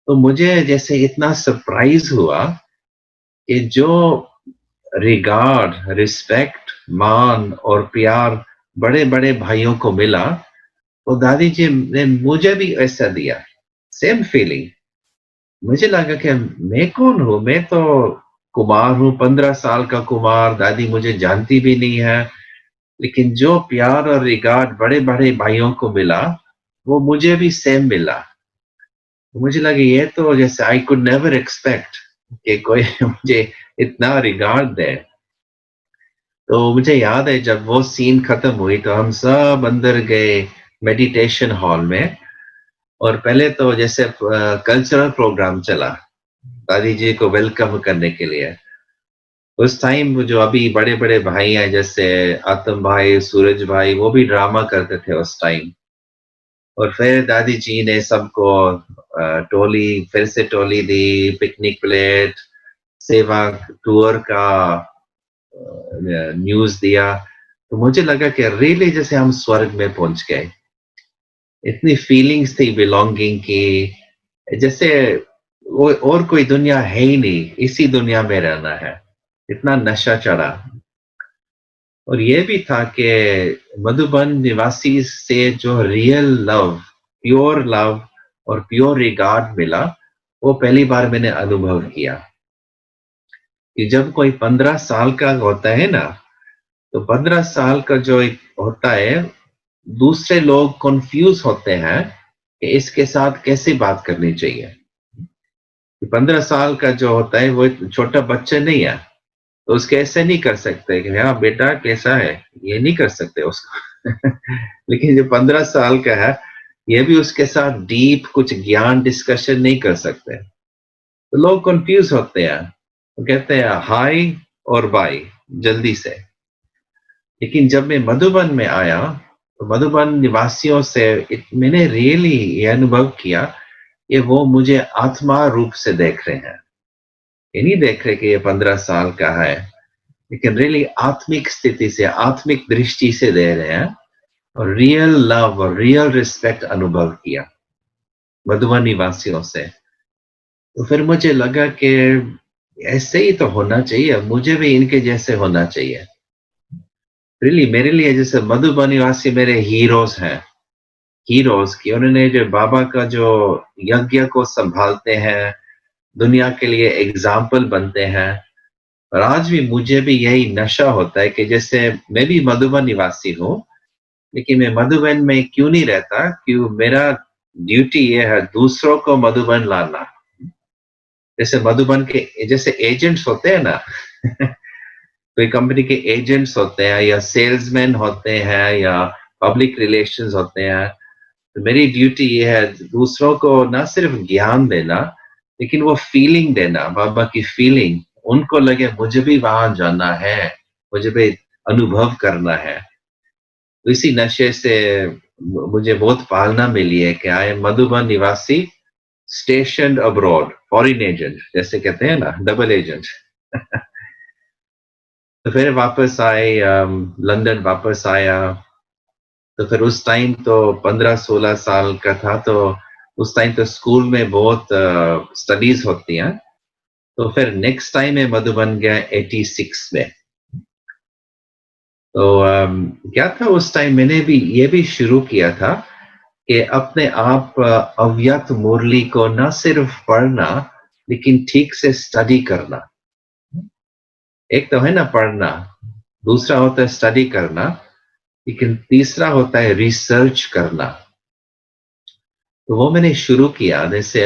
तो मुझे जैसे इतना सरप्राइज हुआ कि जो रिगार्ड, रिस्पेक्ट, मान और प्यार बड़े बड़े भाइयों को मिला, तो दादी जी ने मुझे भी ऐसा दिया, सेम फीलिंग। मुझे लगा कि मैं कौन हूँ, मैं तो कुमार हूँ, 15 साल का कुमार, दादी मुझे जानती भी नहीं है, लेकिन जो प्यार और रिगार्ड बड़े बड़े भाइयों को मिला वो मुझे भी सेम मिला। मुझे लगा ये तो जैसे आई कुड नेवर एक्सपेक्ट कि कोई मुझे इतना रिगार्ड दे। तो मुझे याद है जब वो सीन खत्म हुई तो हम सब अंदर गए मेडिटेशन हॉल में, और पहले तो जैसे कल्चरल प्रोग्राम चला दादी जी को वेलकम करने के लिए। उस टाइम जो अभी बड़े बड़े भाई हैं जैसे आतम भाई, सूरज भाई, वो भी ड्रामा करते थे उस टाइम। और फिर दादी जी ने सबको टोली, फिर से टोली दी, पिकनिक प्लेट, सेवा टूर का न्यूज़ दिया। तो मुझे लगा कि रियली जैसे हम स्वर्ग में पहुंच गए। इतनी फीलिंग्स थी बिलोंगिंग की, जैसे वो और कोई दुनिया है ही नहीं, इसी दुनिया में रहना है, इतना नशा चढ़ा। और ये भी था कि मधुबन निवासी से जो रियल लव, प्योर लव और प्योर रिगार्ड मिला, वो पहली बार मैंने अनुभव किया। कि जब कोई 15 साल का होता है ना, तो 15 साल का जो एक होता है, दूसरे लोग कंफ्यूज होते हैं कि इसके साथ कैसे बात करनी चाहिए। 15 साल का जो होता है वो एक छोटा बच्चा नहीं है, तो उसके ऐसे नहीं कर सकते कि हाँ बेटा कैसा है, ये नहीं कर सकते उसको लेकिन जो 15 साल का है, ये भी उसके साथ डीप कुछ ज्ञान डिस्कशन नहीं कर सकते। तो लोग कंफ्यूज होते हैं, तो कहते हैं हाय और बाय जल्दी से। लेकिन जब मैं मधुबन में आया तो मधुबन निवासियों से मैंने रियली ये अनुभव किया कि वो मुझे आत्मा रूप से देख रहे हैं। ये नहीं देख रहे कि ये 15 साल का है, लेकिन रियली आत्मिक स्थिति से, आत्मिक दृष्टि से दे रहे हैं, और रियल लव और रियल रिस्पेक्ट अनुभव किया मधुबन निवासियों से। तो फिर मुझे लगा कि ऐसे ही तो होना चाहिए, मुझे भी इनके जैसे होना चाहिए। रियली मेरे लिए जैसे मधुबन निवासी मेरे हीरोज हैं, हीरोज की उन्होंने जो बाबा का जो यज्ञ को संभालते हैं, दुनिया के लिए एग्जाम्पल बनते हैं। और आज भी मुझे भी यही नशा होता है कि जैसे मैं भी मधुबन निवासी हूँ, लेकिन मैं मधुबन में क्यों नहीं रहता, क्यों मेरा ड्यूटी ये है दूसरों को मधुबन लाना। जैसे मधुबन के जैसे एजेंट्स होते हैं ना कोई कंपनी के एजेंट्स होते हैं या सेल्समैन होते हैं या पब्लिक रिलेशंस होते हैं, तो मेरी ड्यूटी ये है दूसरों को ना सिर्फ ज्ञान देना, लेकिन वो फीलिंग देना, बाबा की फीलिंग, उनको लगे मुझे भी वहां जाना है, मुझे भी अनुभव करना है। तो इसी नशे से मुझे बहुत पालना मिली है कि आई एम मधुबन निवासी स्टेशन अब्रॉड, फॉरेन एजेंट जैसे कहते हैं ना, डबल एजेंट तो फिर वापस आए, लंदन वापस आया। तो फिर उस टाइम तो 15-16 साल का था, तो उस टाइम तो स्कूल में बहुत स्टडीज होती हैं। तो फिर नेक्स्ट टाइम मैं मधुबन गया 86 में। तो क्या था उस टाइम मैंने भी ये भी शुरू किया था कि अपने आप अव्यक्त मुरली को न सिर्फ पढ़ना लेकिन ठीक से स्टडी करना। एक तो है ना पढ़ना, दूसरा होता है स्टडी करना, लेकिन तीसरा होता है रिसर्च करना। तो वो मैंने शुरू किया, जैसे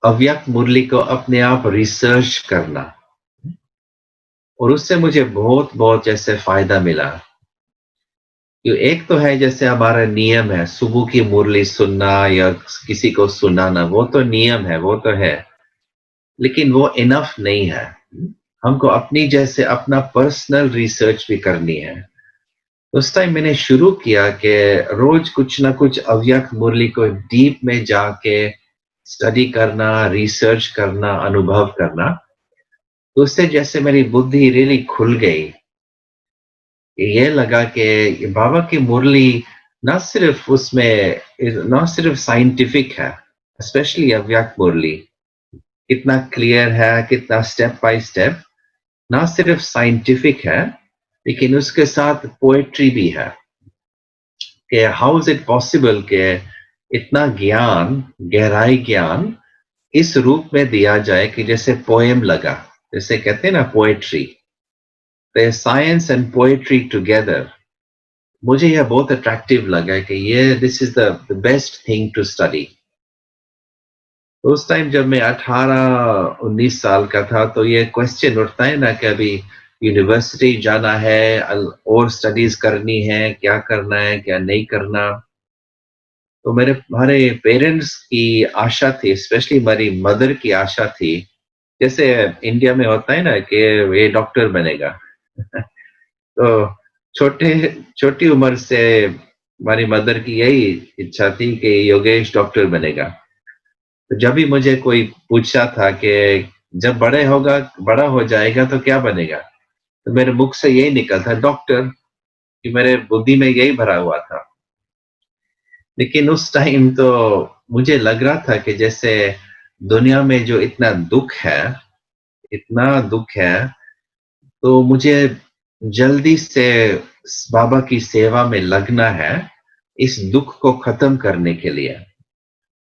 अव्यक्त मुरली को अपने आप रिसर्च करना, और उससे मुझे बहुत बहुत जैसे फायदा मिला। एक तो है जैसे हमारा नियम है सुबह की मुरली सुनना या किसी को सुनाना, वो तो नियम है, वो तो है, लेकिन वो इनफ नहीं है। हमको अपनी जैसे अपना पर्सनल रिसर्च भी करनी है। उस टाइम मैंने शुरू किया कि रोज कुछ ना कुछ अव्यक्त मुरली को डीप में जाके स्टडी करना, रिसर्च करना, अनुभव करना। तो उससे जैसे मेरी बुद्धि रियली खुल गई। ये लगा कि बाबा की मुरली ना सिर्फ उसमें ना सिर्फ साइंटिफिक है, स्पेशली अव्यक्त मुरली कितना क्लियर है, कितना स्टेप बाय स्टेप, ना सिर्फ साइंटिफिक है लेकिन उसके साथ पोएट्री भी है। कि हाउ इज इट पॉसिबल कि इतना ज्ञान, गहराई ज्ञान इस रूप में दिया जाए कि जैसे पोएम लगा, जैसे कहते हैं ना poetry, science and poetry together. मुझे यह बहुत अट्रैक्टिव लगा कि ये this is the best thing to study. उस टाइम जब मैं 18-19 साल का था तो ये क्वेश्चन उठता है ना कि अभी यूनिवर्सिटी जाना है और स्टडीज करनी है, क्या करना है क्या नहीं करना। तो हमारे पेरेंट्स की आशा थी, स्पेशली हमारी मदर की आशा थी, जैसे इंडिया में होता है ना कि ये डॉक्टर बनेगा। तो छोटी उम्र से हमारी मदर की यही इच्छा थी कि योगेश डॉक्टर बनेगा। तो जब भी मुझे कोई पूछा था कि जब बड़ा हो जाएगा तो क्या बनेगा, तो मेरे मुख से यही निकलता डॉक्टर, कि मेरे बुद्धि में यही भरा हुआ था। लेकिन उस टाइम तो मुझे लग रहा था कि जैसे दुनिया में जो इतना दुख है, तो मुझे जल्दी से बाबा की सेवा में लगना है इस दुख को खत्म करने के लिए।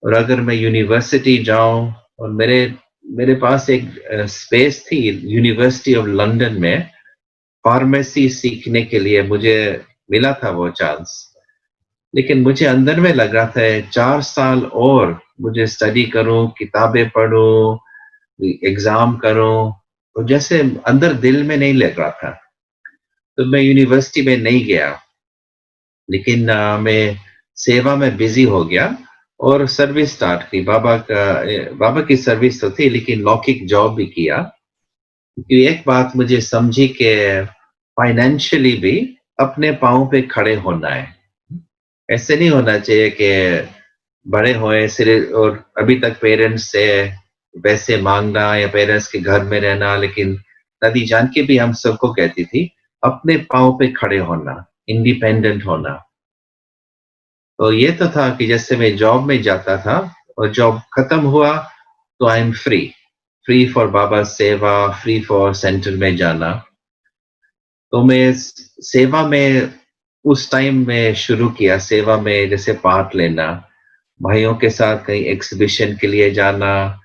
और अगर मैं यूनिवर्सिटी जाऊं, और मेरे पास एक स्पेस थी यूनिवर्सिटी ऑफ लंदन में फार्मेसी सीखने के लिए, मुझे मिला था वो चांस। लेकिन मुझे अंदर में लग रहा था 4 साल और मुझे स्टडी करूं, किताबें पढूं, एग्जाम करूं, तो जैसे अंदर दिल में नहीं लग रहा था। तो मैं यूनिवर्सिटी में नहीं गया, लेकिन मैं सेवा में बिजी हो गया और सर्विस स्टार्ट की। बाबा की सर्विस तो थी लेकिन लौकिक जॉब भी किया, क्योंकि एक बात मुझे समझी कि फाइनेंशियली भी अपने पाँव पे खड़े होना है। ऐसे नहीं होना चाहिए कि बड़े होए सिर्फ और अभी तक पेरेंट्स से पैसे मांगना या पेरेंट्स के घर में रहना। लेकिन दादी जानकी भी हम सबको कहती थी अपने पाँव पे खड़े होना, इंडिपेंडेंट होना। तो ये तो था कि जैसे मैं जॉब में जाता था और जॉब खत्म हुआ तो आई एम फ्री फॉर बाबा सेवा, फ्री फॉर सेंटर में जाना। तो मैं सेवा में उस टाइम में शुरू किया, सेवा में जैसे पार्ट लेना, भाइयों के साथ कहीं एग्जीबिशन के लिए जाना।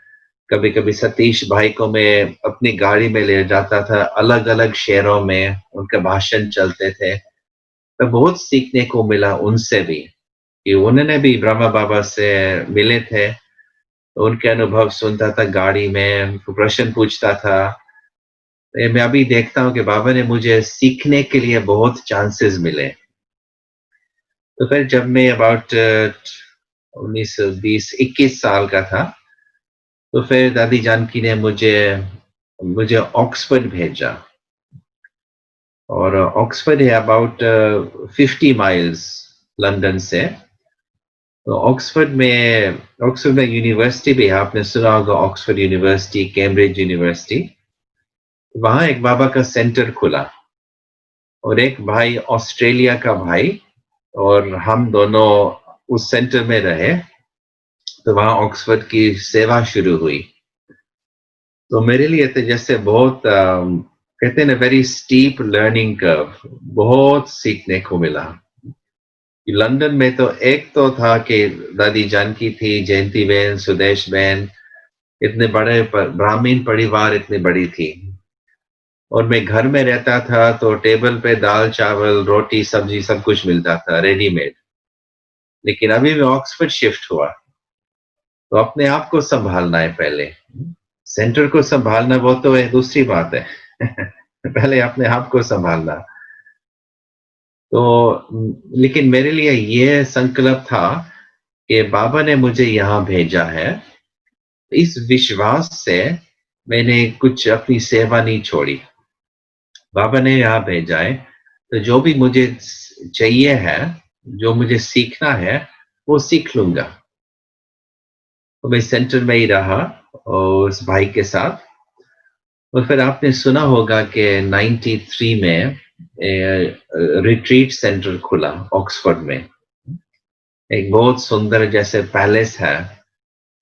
कभी कभी सतीश भाई को मैं अपनी गाड़ी में ले जाता था, अलग अलग शहरों में उनके भाषण चलते थे। तो बहुत सीखने को मिला उनसे भी, कि उन्होंने भी ब्रह्मा बाबा से मिले थे, तो उनके अनुभव सुनता था गाड़ी में, प्रश्न पूछता था। मैं अभी देखता हूँ कि बाबा ने मुझे सीखने के लिए बहुत चांसेस मिले। तो फिर जब मैं अबाउट 19-20-21 साल का था, तो फिर दादी जानकी ने मुझे ऑक्सफोर्ड भेजा। और ऑक्सफोर्ड है अबाउट 50 माइल्स लंदन से। तो ऑक्सफोर्ड में यूनिवर्सिटी भी है, आपने सुना होगा ऑक्सफोर्ड यूनिवर्सिटी, कैम्ब्रिज यूनिवर्सिटी। वहां एक बाबा का सेंटर खुला, और एक भाई ऑस्ट्रेलिया का भाई और हम दोनों उस सेंटर में रहे। तो वहां ऑक्सफोर्ड की सेवा शुरू हुई। तो मेरे लिए तो जैसे बहुत कहते हैं ना, वेरी स्टीप लर्निंग कर्व, बहुत सीखने को मिला। लंदन में तो एक तो था कि दादी जानकी थी, जयंती बहन, सुदेश बहन, इतने बड़े ब्राह्मण परिवार, इतनी बड़ी थी, और मैं घर में रहता था तो टेबल पे दाल चावल रोटी सब्जी सब कुछ मिलता था रेडीमेड। लेकिन अभी मैं ऑक्सफोर्ड शिफ्ट हुआ तो अपने आप को संभालना है पहले, सेंटर को संभालना वो तो है, दूसरी बात है पहले अपने आप को संभालना। तो लेकिन मेरे लिए ये संकल्प था कि बाबा ने मुझे यहाँ भेजा है, इस विश्वास से मैंने कुछ अपनी सेवा नहीं छोड़ी। बाबा ने यहाँ भेजा है तो जो भी मुझे चाहिए है, जो मुझे सीखना है, वो सीख लूंगा। तो मैं सेंटर में ही रहा और उस भाई के साथ। और फिर आपने सुना होगा कि 93 में रिट्रीट सेंटर खुला ऑक्सफोर्ड में, एक बहुत सुंदर जैसे पैलेस है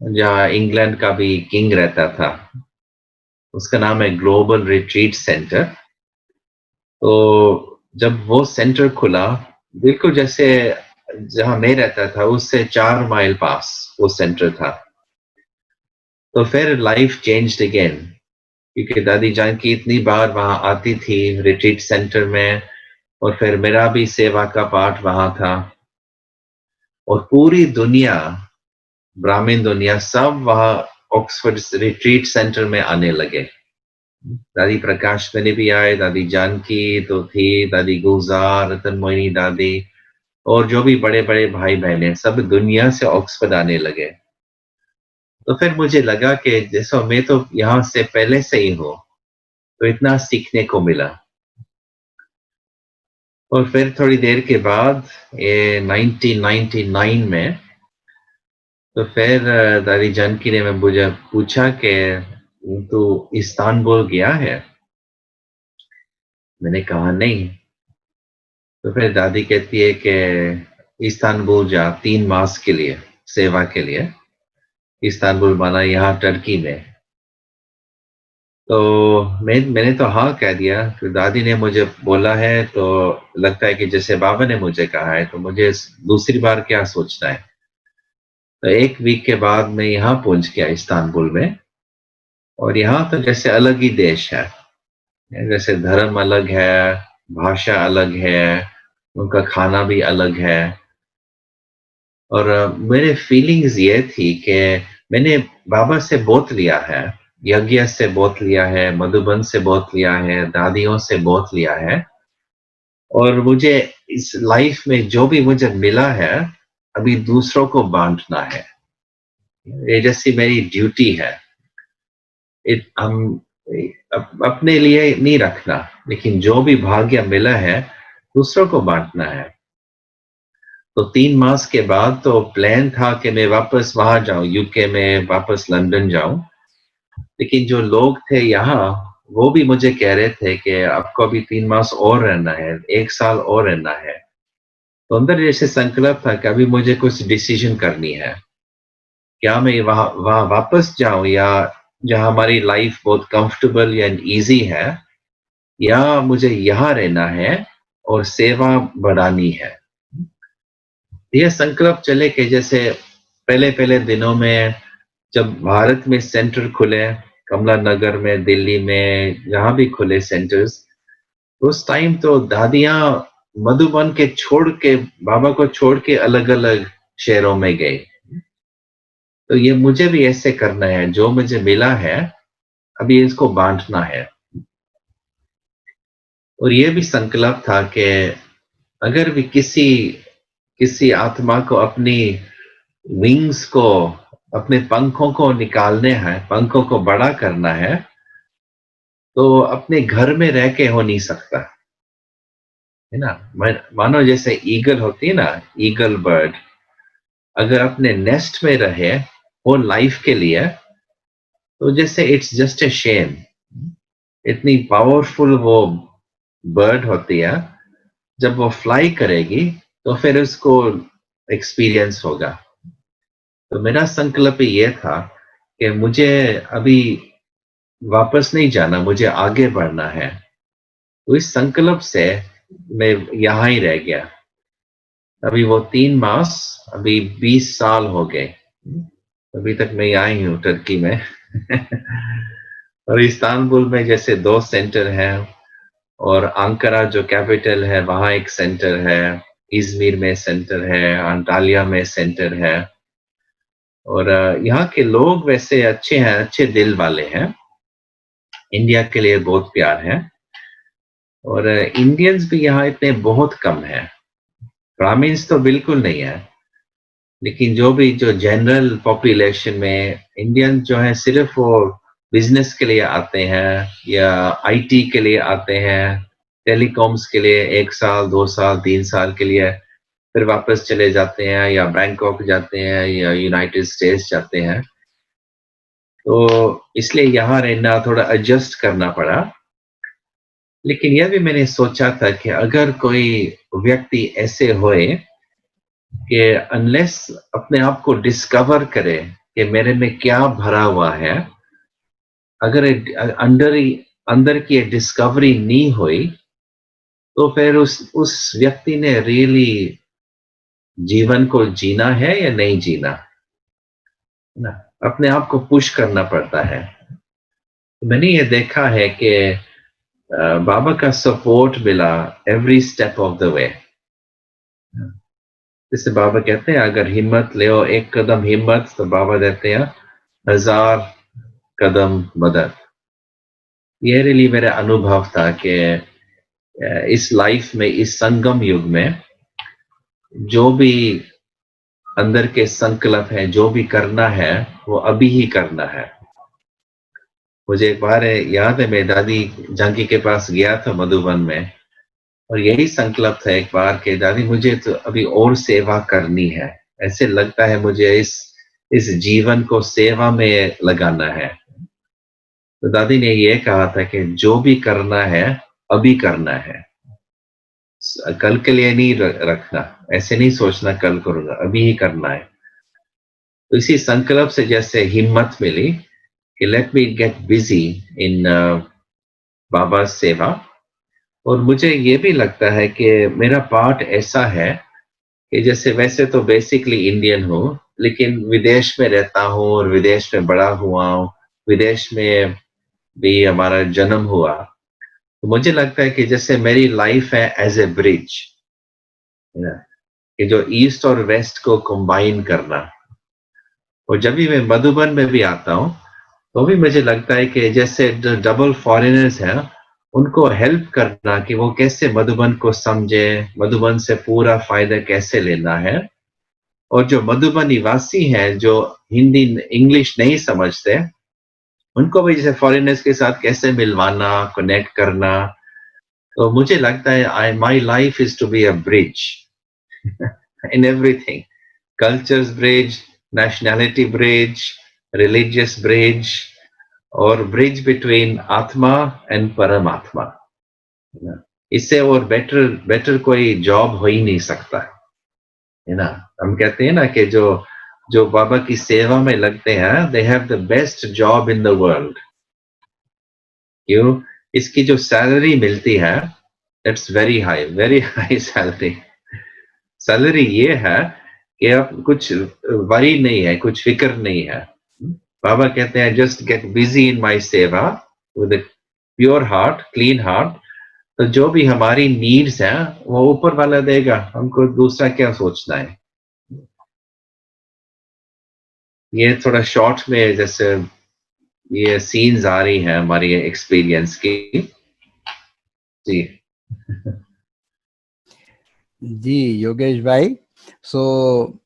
जहाँ इंग्लैंड का भी किंग रहता था, उसका नाम है ग्लोबल रिट्रीट सेंटर। तो जब वो सेंटर खुला, बिल्कुल जैसे जहां मैं रहता था उससे 4 माइल पास वो सेंटर था। तो फिर लाइफ चेंज्ड अगेन, क्योंकि दादी जानकी इतनी बार वहां आती थी रिट्रीट सेंटर में, और फिर मेरा भी सेवा का पाठ वहां था, और पूरी दुनिया, ब्राह्मण दुनिया सब वहां ऑक्सफोर्ड रिट्रीट सेंटर में आने लगे। दादी प्रकाश मैंने भी आए, दादी जानकी तो थी, दादी गुलजार, रतन मोहिनी दादी, और जो भी बड़े बड़े भाई बहने सब दुनिया से ऑक्सफोर्ड आने लगे। तो फिर मुझे लगा कि जैसा मैं तो यहाँ से पहले से ही हूँ, तो इतना सीखने को मिला। और फिर थोड़ी देर के बाद ये 1999 में तो फिर दादी जानकी ने मुझे पूछा कि तू इस्तांबुल गया है? मैंने कहा नहीं। तो फिर दादी कहती है कि इस्तांबुल जा 3 मास के लिए, सेवा के लिए। इस्तांबुल माना यहाँ टर्की में। तो मैंने तो हाँ कह दिया। तो दादी ने मुझे बोला है तो लगता है कि जैसे बाबा ने मुझे कहा है, तो मुझे दूसरी बार क्या सोचना है। तो 1 वीक के बाद मैं यहाँ पहुंच गया इस्तांबुल में, और यहाँ तो जैसे अलग ही देश है, जैसे धर्म अलग है, भाषा अलग है, उनका खाना भी अलग है। और मेरे फीलिंग्स ये थी कि मैंने बाबा से बहुत लिया है, यज्ञ से बहुत लिया है, मधुबन से बहुत लिया है, दादियों से बहुत लिया है, और मुझे इस लाइफ में जो भी मुझे मिला है अभी दूसरों को बांटना है। ये जैसी मेरी ड्यूटी है। हम अपने लिए नहीं रखना, लेकिन जो भी भाग्य मिला है दूसरों को बांटना है। तो 3 मास के बाद तो प्लान था कि मैं वापस वहां जाऊं, यूके में वापस लंदन जाऊं। लेकिन जो लोग थे यहाँ, वो भी मुझे कह रहे थे कि आपको अभी 3 मास और रहना है, 1 साल और रहना है। तो अंदर जैसे संकल्प था कि अभी मुझे कुछ डिसीजन करनी है, क्या मैं वहां वापस जाऊं, या जहां हमारी लाइफ बहुत कंफर्टेबल या इजी है, या मुझे यहाँ रहना है और सेवा बढ़ानी है। यह संकल्प चले कि जैसे पहले पहले दिनों में जब भारत में सेंटर खुले, कमला नगर में, दिल्ली में, जहां भी खुले सेंटर्स, उस टाइम तो दादियां मधुबन के छोड़ के, बाबा को छोड़ के अलग अलग शहरों में गए। तो ये मुझे भी ऐसे करना है, जो मुझे मिला है अभी इसको बांटना है। और ये भी संकल्प था कि अगर भी किसी आत्मा को अपनी विंग्स को, अपने पंखों को निकालने हैं, पंखों को बड़ा करना है, तो अपने घर में रह के हो नहीं सकता है ना। मानो जैसे ईगल होती है ना, ईगल बर्ड, अगर अपने नेस्ट में रहे वो लाइफ के लिए, तो जैसे इट्स जस्ट ए शेम। इतनी पावरफुल वो बर्ड होती है, जब वो फ्लाई करेगी तो फिर उसको एक्सपीरियंस होगा। तो मेरा संकल्प ये था कि मुझे अभी वापस नहीं जाना, मुझे आगे बढ़ना है। तो इस संकल्प से मैं यहाँ ही रह गया। अभी वो 3 मास, अभी 20 साल हो गए, अभी तक मैं आई हूँ टर्की में। और इस्तांबुल में जैसे 2 सेंटर हैं, और अंकारा जो कैपिटल है वहाँ एक सेंटर है, इज़मिर में सेंटर है, अंटालिया में सेंटर है। और यहाँ के लोग वैसे अच्छे हैं, अच्छे दिल वाले हैं, इंडिया के लिए बहुत प्यार है। और इंडियंस भी यहाँ इतने बहुत कम हैं, ब्राह्मण्स तो बिल्कुल नहीं है, लेकिन जो जनरल पॉपुलेशन में इंडियन जो है सिर्फ वो बिजनेस के लिए आते हैं, या आईटी के लिए आते हैं, टेलीकॉम्स के लिए 1 साल 2 साल 3 साल के लिए, फिर वापस चले जाते हैं, या बैंकॉक जाते हैं, या यूनाइटेड स्टेट्स जाते हैं। तो इसलिए यहाँ रहना थोड़ा एडजस्ट करना पड़ा। लेकिन यह भी मैंने सोचा था कि अगर कोई व्यक्ति ऐसे होए कि अनलेस अपने आप को डिस्कवर करे कि मेरे में क्या भरा हुआ है, अगर अंदर की डिस्कवरी नहीं हुई, तो फिर उस व्यक्ति ने रियली जीवन को जीना है या नहीं जीना ना। अपने आप को पुश करना पड़ता है। मैंने ये देखा है कि बाबा का सपोर्ट मिला every step of the way. जैसे बाबा कहते हैं अगर हिम्मत ले, 1 कदम हिम्मत, तो बाबा देते हैं 1000 कदम मदद। ये रियली मेरा अनुभव था कि इस लाइफ में, इस संगम युग में, जो भी अंदर के संकल्प है, जो भी करना है, वो अभी ही करना है। मुझे एक बार याद है, मैं दादी जानकी के पास गया था मधुबन में, और यही संकल्प था एक बार कि दादी मुझे तो अभी और सेवा करनी है, ऐसे लगता है मुझे इस जीवन को सेवा में लगाना है। तो दादी ने ये कहा था कि जो भी करना है अभी करना है, कल के लिए नहीं रखना, ऐसे नहीं सोचना कल करूंगा, अभी ही करना है। तो इसी संकल्प से जैसे हिम्मत मिली कि let me get busy in Baba seva. और मुझे ये भी लगता है कि मेरा पार्ट ऐसा है कि जैसे वैसे तो बेसिकली इंडियन हूँ, लेकिन विदेश में रहता हूँ और विदेश में बड़ा हुआ हूँ, विदेश में भी हमारा जन्म हुआ। तो मुझे लगता है कि जैसे मेरी लाइफ है एज ए ब्रिज, कि जो ईस्ट और वेस्ट को कंबाइन करना। और जब भी मैं मधुबन में भी आता हूँ, तो भी मुझे लगता है कि जैसे डबल फॉरेनर्स हैं, उनको हेल्प करना कि वो कैसे मधुबन को समझे, मधुबन से पूरा फायदा कैसे लेना है। और जो मधुबन निवासी हैं, जो हिंदी इंग्लिश नहीं समझते, उनको भी जैसे फॉरेनर्स के साथ कैसे मिलवाना, कनेक्ट करना। तो मुझे लगता है my life is to be a bridge in everything, cultures bridge, nationality bridge, religious bridge, और ब्रिज बिटवीन आत्मा एंड परमात्मा। इससे और बेटर कोई जॉब हो ही नहीं सकता है ना। हम कहते हैं ना कि जो बाबा की सेवा में लगते हैं, they have the best job in the world. क्यों? इसकी जो सैलरी मिलती है, it's very high salary. Salary ये है कि अब कुछ वरी नहीं है, कुछ फिक्र नहीं है। बाबा कहते हैं just get busy in my seva with pure heart, clean heart. तो जो भी हमारी नीड्स हैं वो ऊपर वाला देगा, हमको दूसरा क्या सोचना है। ये थोड़ा शॉर्ट में जैसे ये सीन्स आ रही हैं हमारी एक्सपीरियंस की। जी जी योगेश भाई, सो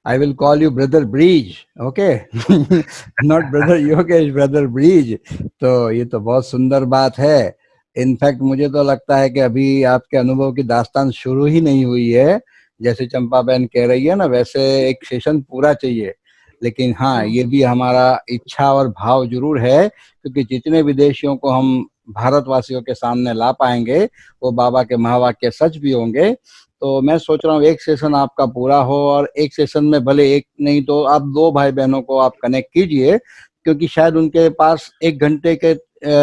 I will call you brother Breeze, okay? Not brother Yogesh, brother Breeze. तो ये तो बहुत सुंदर बात है। इनफैक्ट मुझे तो लगता है कि अभी आपके अनुभव की दास्तान शुरू ही नहीं हुई है। जैसे चंपा बहन कह रही है ना, वैसे एक सेशन पूरा चाहिए। लेकिन हाँ, ये भी हमारा इच्छा और भाव जरूर है, क्योंकि जितने विदेशियों को हम भारतवासियों के सामने ला पाएंगे, वो बाबा के महावाक्य सच भी होंगे। तो मैं सोच रहा हूँ एक सेशन आपका पूरा हो, और एक सेशन में भले एक नहीं तो आप 2 भाई बहनों को आप कनेक्ट कीजिए, क्योंकि शायद उनके पास 1 घंटे के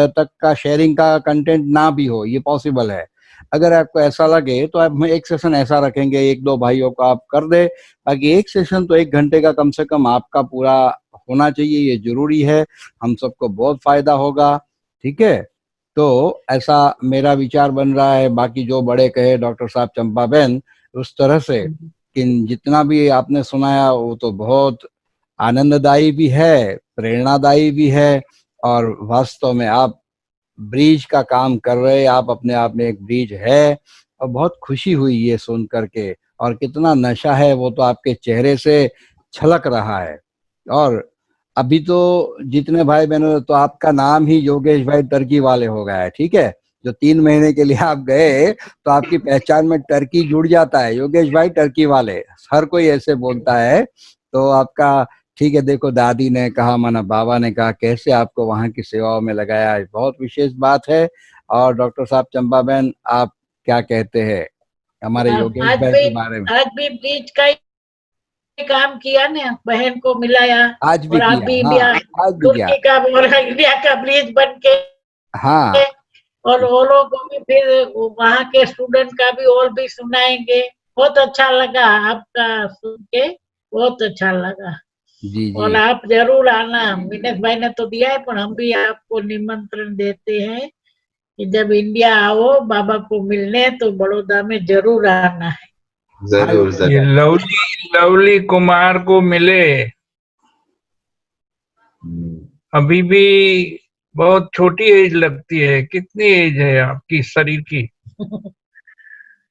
तक का शेयरिंग का कंटेंट ना भी हो, ये पॉसिबल है। अगर आपको ऐसा लगे तो आप एक सेशन ऐसा रखेंगे, 1-2 भाइयों को आप कर दे, बाकी एक सेशन तो 1 घंटे का कम से कम आपका पूरा होना चाहिए, ये जरूरी है, हम सबको बहुत फायदा होगा। ठीक है, तो ऐसा मेरा विचार बन रहा है। बाकी जो बड़े कहे डॉक्टर साहब चंपा बहन, उस तरह से कि जितना भी आपने सुनाया वो तो बहुत आनंददायी भी है, प्रेरणादायी भी है, और वास्तव में आप ब्रिज का काम कर रहे, आप अपने आप में एक ब्रिज है, और बहुत खुशी हुई ये सुन करके। और कितना नशा है वो तो आपके चेहरे से छलक रहा है। और अभी तो जितने भाई बहनों, तो आपका नाम ही योगेश भाई टर्की वाले हो गया है। ठीक है, जो 3 महीने के लिए आप गए तो आपकी पहचान में टर्की जुड़ जाता है, योगेश भाई टर्की वाले, हर कोई ऐसे बोलता है। तो आपका ठीक है, देखो दादी ने कहा, माना बाबा ने कहा, कैसे आपको वहाँ की सेवाओं में लगाया, बहुत विशेष बात है। और डॉक्टर साहब चंपा बहन, आप क्या कहते हैं हमारे योगेश भाई के बारे में? आज भी ब्रिज का काम किया ना, बहन को मिलाया, आज भी और आप किया, भी हाँ, इंडिया, आज भी किया, तुर्की का और इंडिया का ब्रिज बन के, हाँ, और वो लोग को भी फिर वहाँ के स्टूडेंट का भी और भी सुनाएंगे। बहुत अच्छा लगा आपका सुन के, बहुत अच्छा लगा। जी और जी, आप जरूर आना, मिनेश भाई ने तो दिया है, पर हम भी आपको निमंत्रण देते हैं कि जब इंडिया आओ बाबा को मिलने तो बड़ौदा में जरूर आना है। जरूर हाँ, ये जरूर। लवली कुमार को मिले, अभी भी बहुत छोटी एज लगती है। कितनी एज है आपकी शरीर की?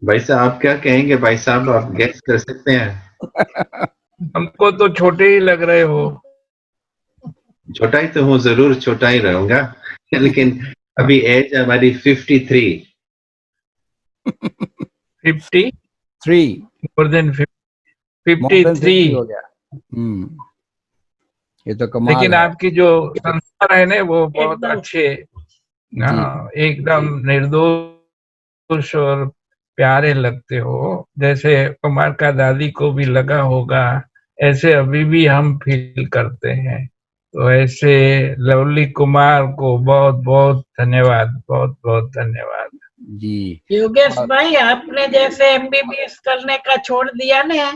भाई साहब आप क्या कहेंगे? भाई साहब आप गेस कर सकते हैं? हमको तो छोटे ही लग रहे हो। छोटा ही तो हूँ, जरूर छोटा ही रहूंगा, लेकिन अभी एज हमारी 53। 53 मोर देन मोर देन 53। 50 हो गया। ये तो कमाल लेकिन है आपकी जो संस्कार है ना वो बहुत एकदम अच्छे, जी। एकदम निर्दोष और प्यारे लगते हो। जैसे कुमार का दादी को भी लगा होगा, ऐसे अभी भी हम फील करते हैं। तो ऐसे लवली कुमार को बहुत बहुत धन्यवाद, बहुत बहुत धन्यवाद जी। योगेश और भाई, आपने जैसे एमबीबीएस करने का छोड़ दिया ना,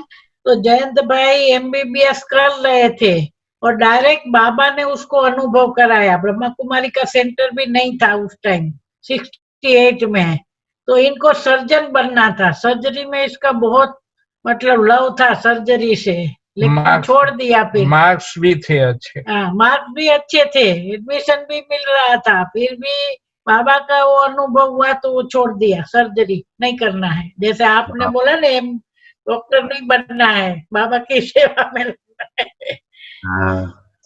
तो जयंत भाई एमबीबीएस कर रहे थे और डायरेक्ट बाबा ने उसको अनुभव कराया। ब्रह्मा कुमारी का सेंटर भी नहीं था उस टाइम, 68 में। तो इनको सर्जन बनना था, सर्जरी में इसका बहुत मतलब लव था सर्जरी से, लेकिन छोड़ दिया फिर। मार्क्स भी थे अच्छे, मार्क्स भी अच्छे थे, एडमिशन भी मिल रहा था, फिर भी बाबा का वो अनुभव हुआ तो वो छोड़ दिया, सर्जरी नहीं करना है। जैसे आपने बोला ना, डॉक्टर नहीं बनना है, बाबा की सेवा में लगना है।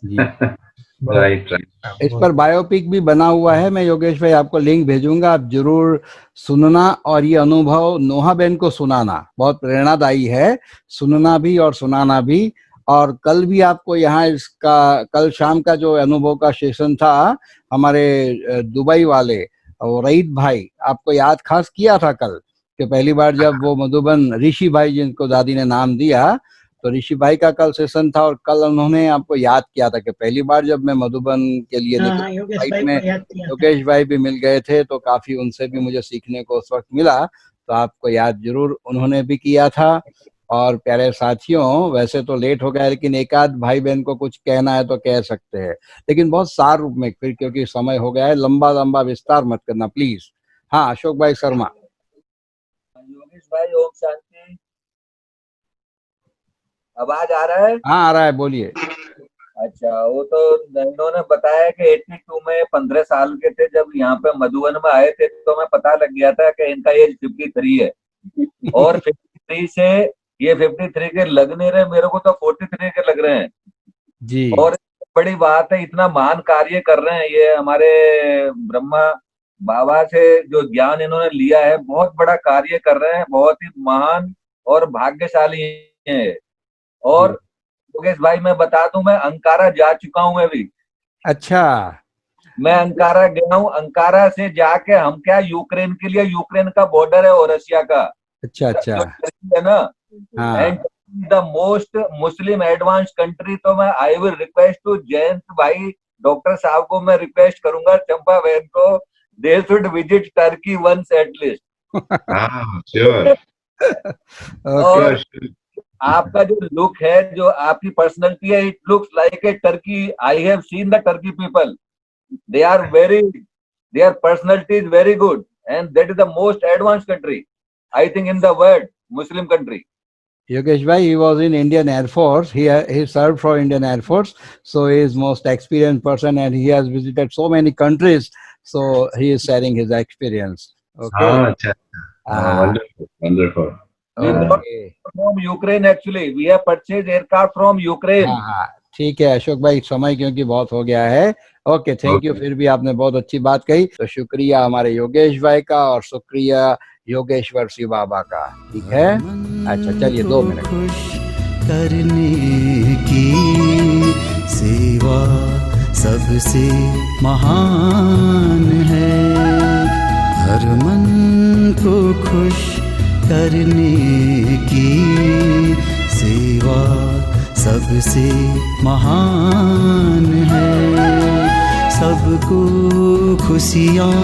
जी, राइट राइट। इस पर बायोपिक भी बना हुआ है, मैं योगेश भाई आपको लिंक भेजूंगा, आप जरूर सुनना। और ये अनुभव नोहा बहन को सुनाना, बहुत प्रेरणादायी है, सुनना भी और सुनाना भी। और कल भी आपको यहाँ इसका, कल शाम का जो अनुभव का सेशन था, हमारे दुबई वाले और रईत भाई आपको याद खास किया था कल, कि पहली बार जब वो मधुबन, ऋषि भाई जिनको दादी ने नाम दिया, तो ऋषि भाई का कल सेशन था, और कल उन्होंने आपको याद किया था कि पहली बार जब मैं मधुबन के लिए निकला, फ्लाइट में योगेश भाई भी मिल गए थे, तो काफी उनसे भी मुझे सीखने को उस वक्त मिला। तो आपको याद जरूर उन्होंने भी किया था। और प्यारे साथियों, वैसे तो लेट हो गया, लेकिन एक आध भाई बहन को कुछ कहना है तो कह सकते हैं, लेकिन बहुत सार रूप में, फिर क्योंकि समय हो गया है, लंबा लंबा विस्तार मत करना प्लीज। हाँ, अशोक भाई शर्मा। योगेश भाई, ओम शांति। आवाज आ रहा है? हाँ, आ रहा है, बोलिए। अच्छा, वो तो इन्होंने बताया कि 82 में 15 साल के थे जब यहाँ पे मधुबन में आए थे, तो मैं पता लग गया था कि इनका एज 53 है। और 53 से ये 53 के लग नहीं रहे, मेरे को तो 43 के लग रहे हैं जी। और बड़ी बात है, इतना महान कार्य कर रहे हैं ये हमारे ब्रह्मा बाबा से जो ज्ञान इन्होंने लिया है, बहुत बड़ा कार्य कर रहे हैं, बहुत ही महान और भाग्यशाली है। और योगेश भाई, मैं बता दूं, मैं अंकारा जा चुका हूं मैं भी। अच्छा, मैं अंकारा गया हूँ। अंकारा से जाके हम क्या, यूक्रेन के लिए, यूक्रेन का बॉर्डर है और रशिया का, अच्छा अच्छा, है ना, हाँ, and the most Muslim advance country. तो मैं I will request to Jayant भाई डॉक्टर साहब को मैं रिक्वेस्ट करूंगा, चंपा बहन को, they should visit Turkey once at least. Sure. और आपका जो लुक है, जो आपकी पर्सनैलिटी है, it looks like a Turkey. I have seen the Turkey people, they are their personality is very good, and that is the most advanced country, I think, in the world, Muslim country. Yogesh bhai, he was in Indian Air Force. He served for Indian Air Force, so he is most experienced person, and he has visited so many countries. So he is sharing his experience. Okay. अच्छा, wonderful, wonderful. We brought from Ukraine actually. We have purchased aircraft from Ukraine. हाँ, ठीक है अशोक भाई, समय क्योंकि बहुत हो गया है। Okay, thank you. फिर भी आपने बहुत अच्छी बात कही, तो शुक्रिया हमारे योगेश भाई का और शुक्रिया योगेश्वर शिव बाबा का। ठीक है, अच्छा चलिए 2 मिनट। खुश करने की सेवा सबसे महान है, हर मन को खुश करने की सेवा सबसे महान है, सबको खुशियाँ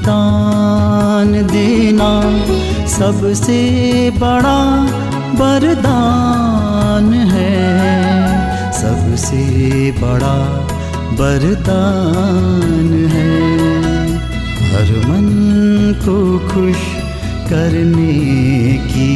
दान देना सबसे बड़ा वरदान है, सबसे बड़ा वरदान है, हर मन को खुश करने की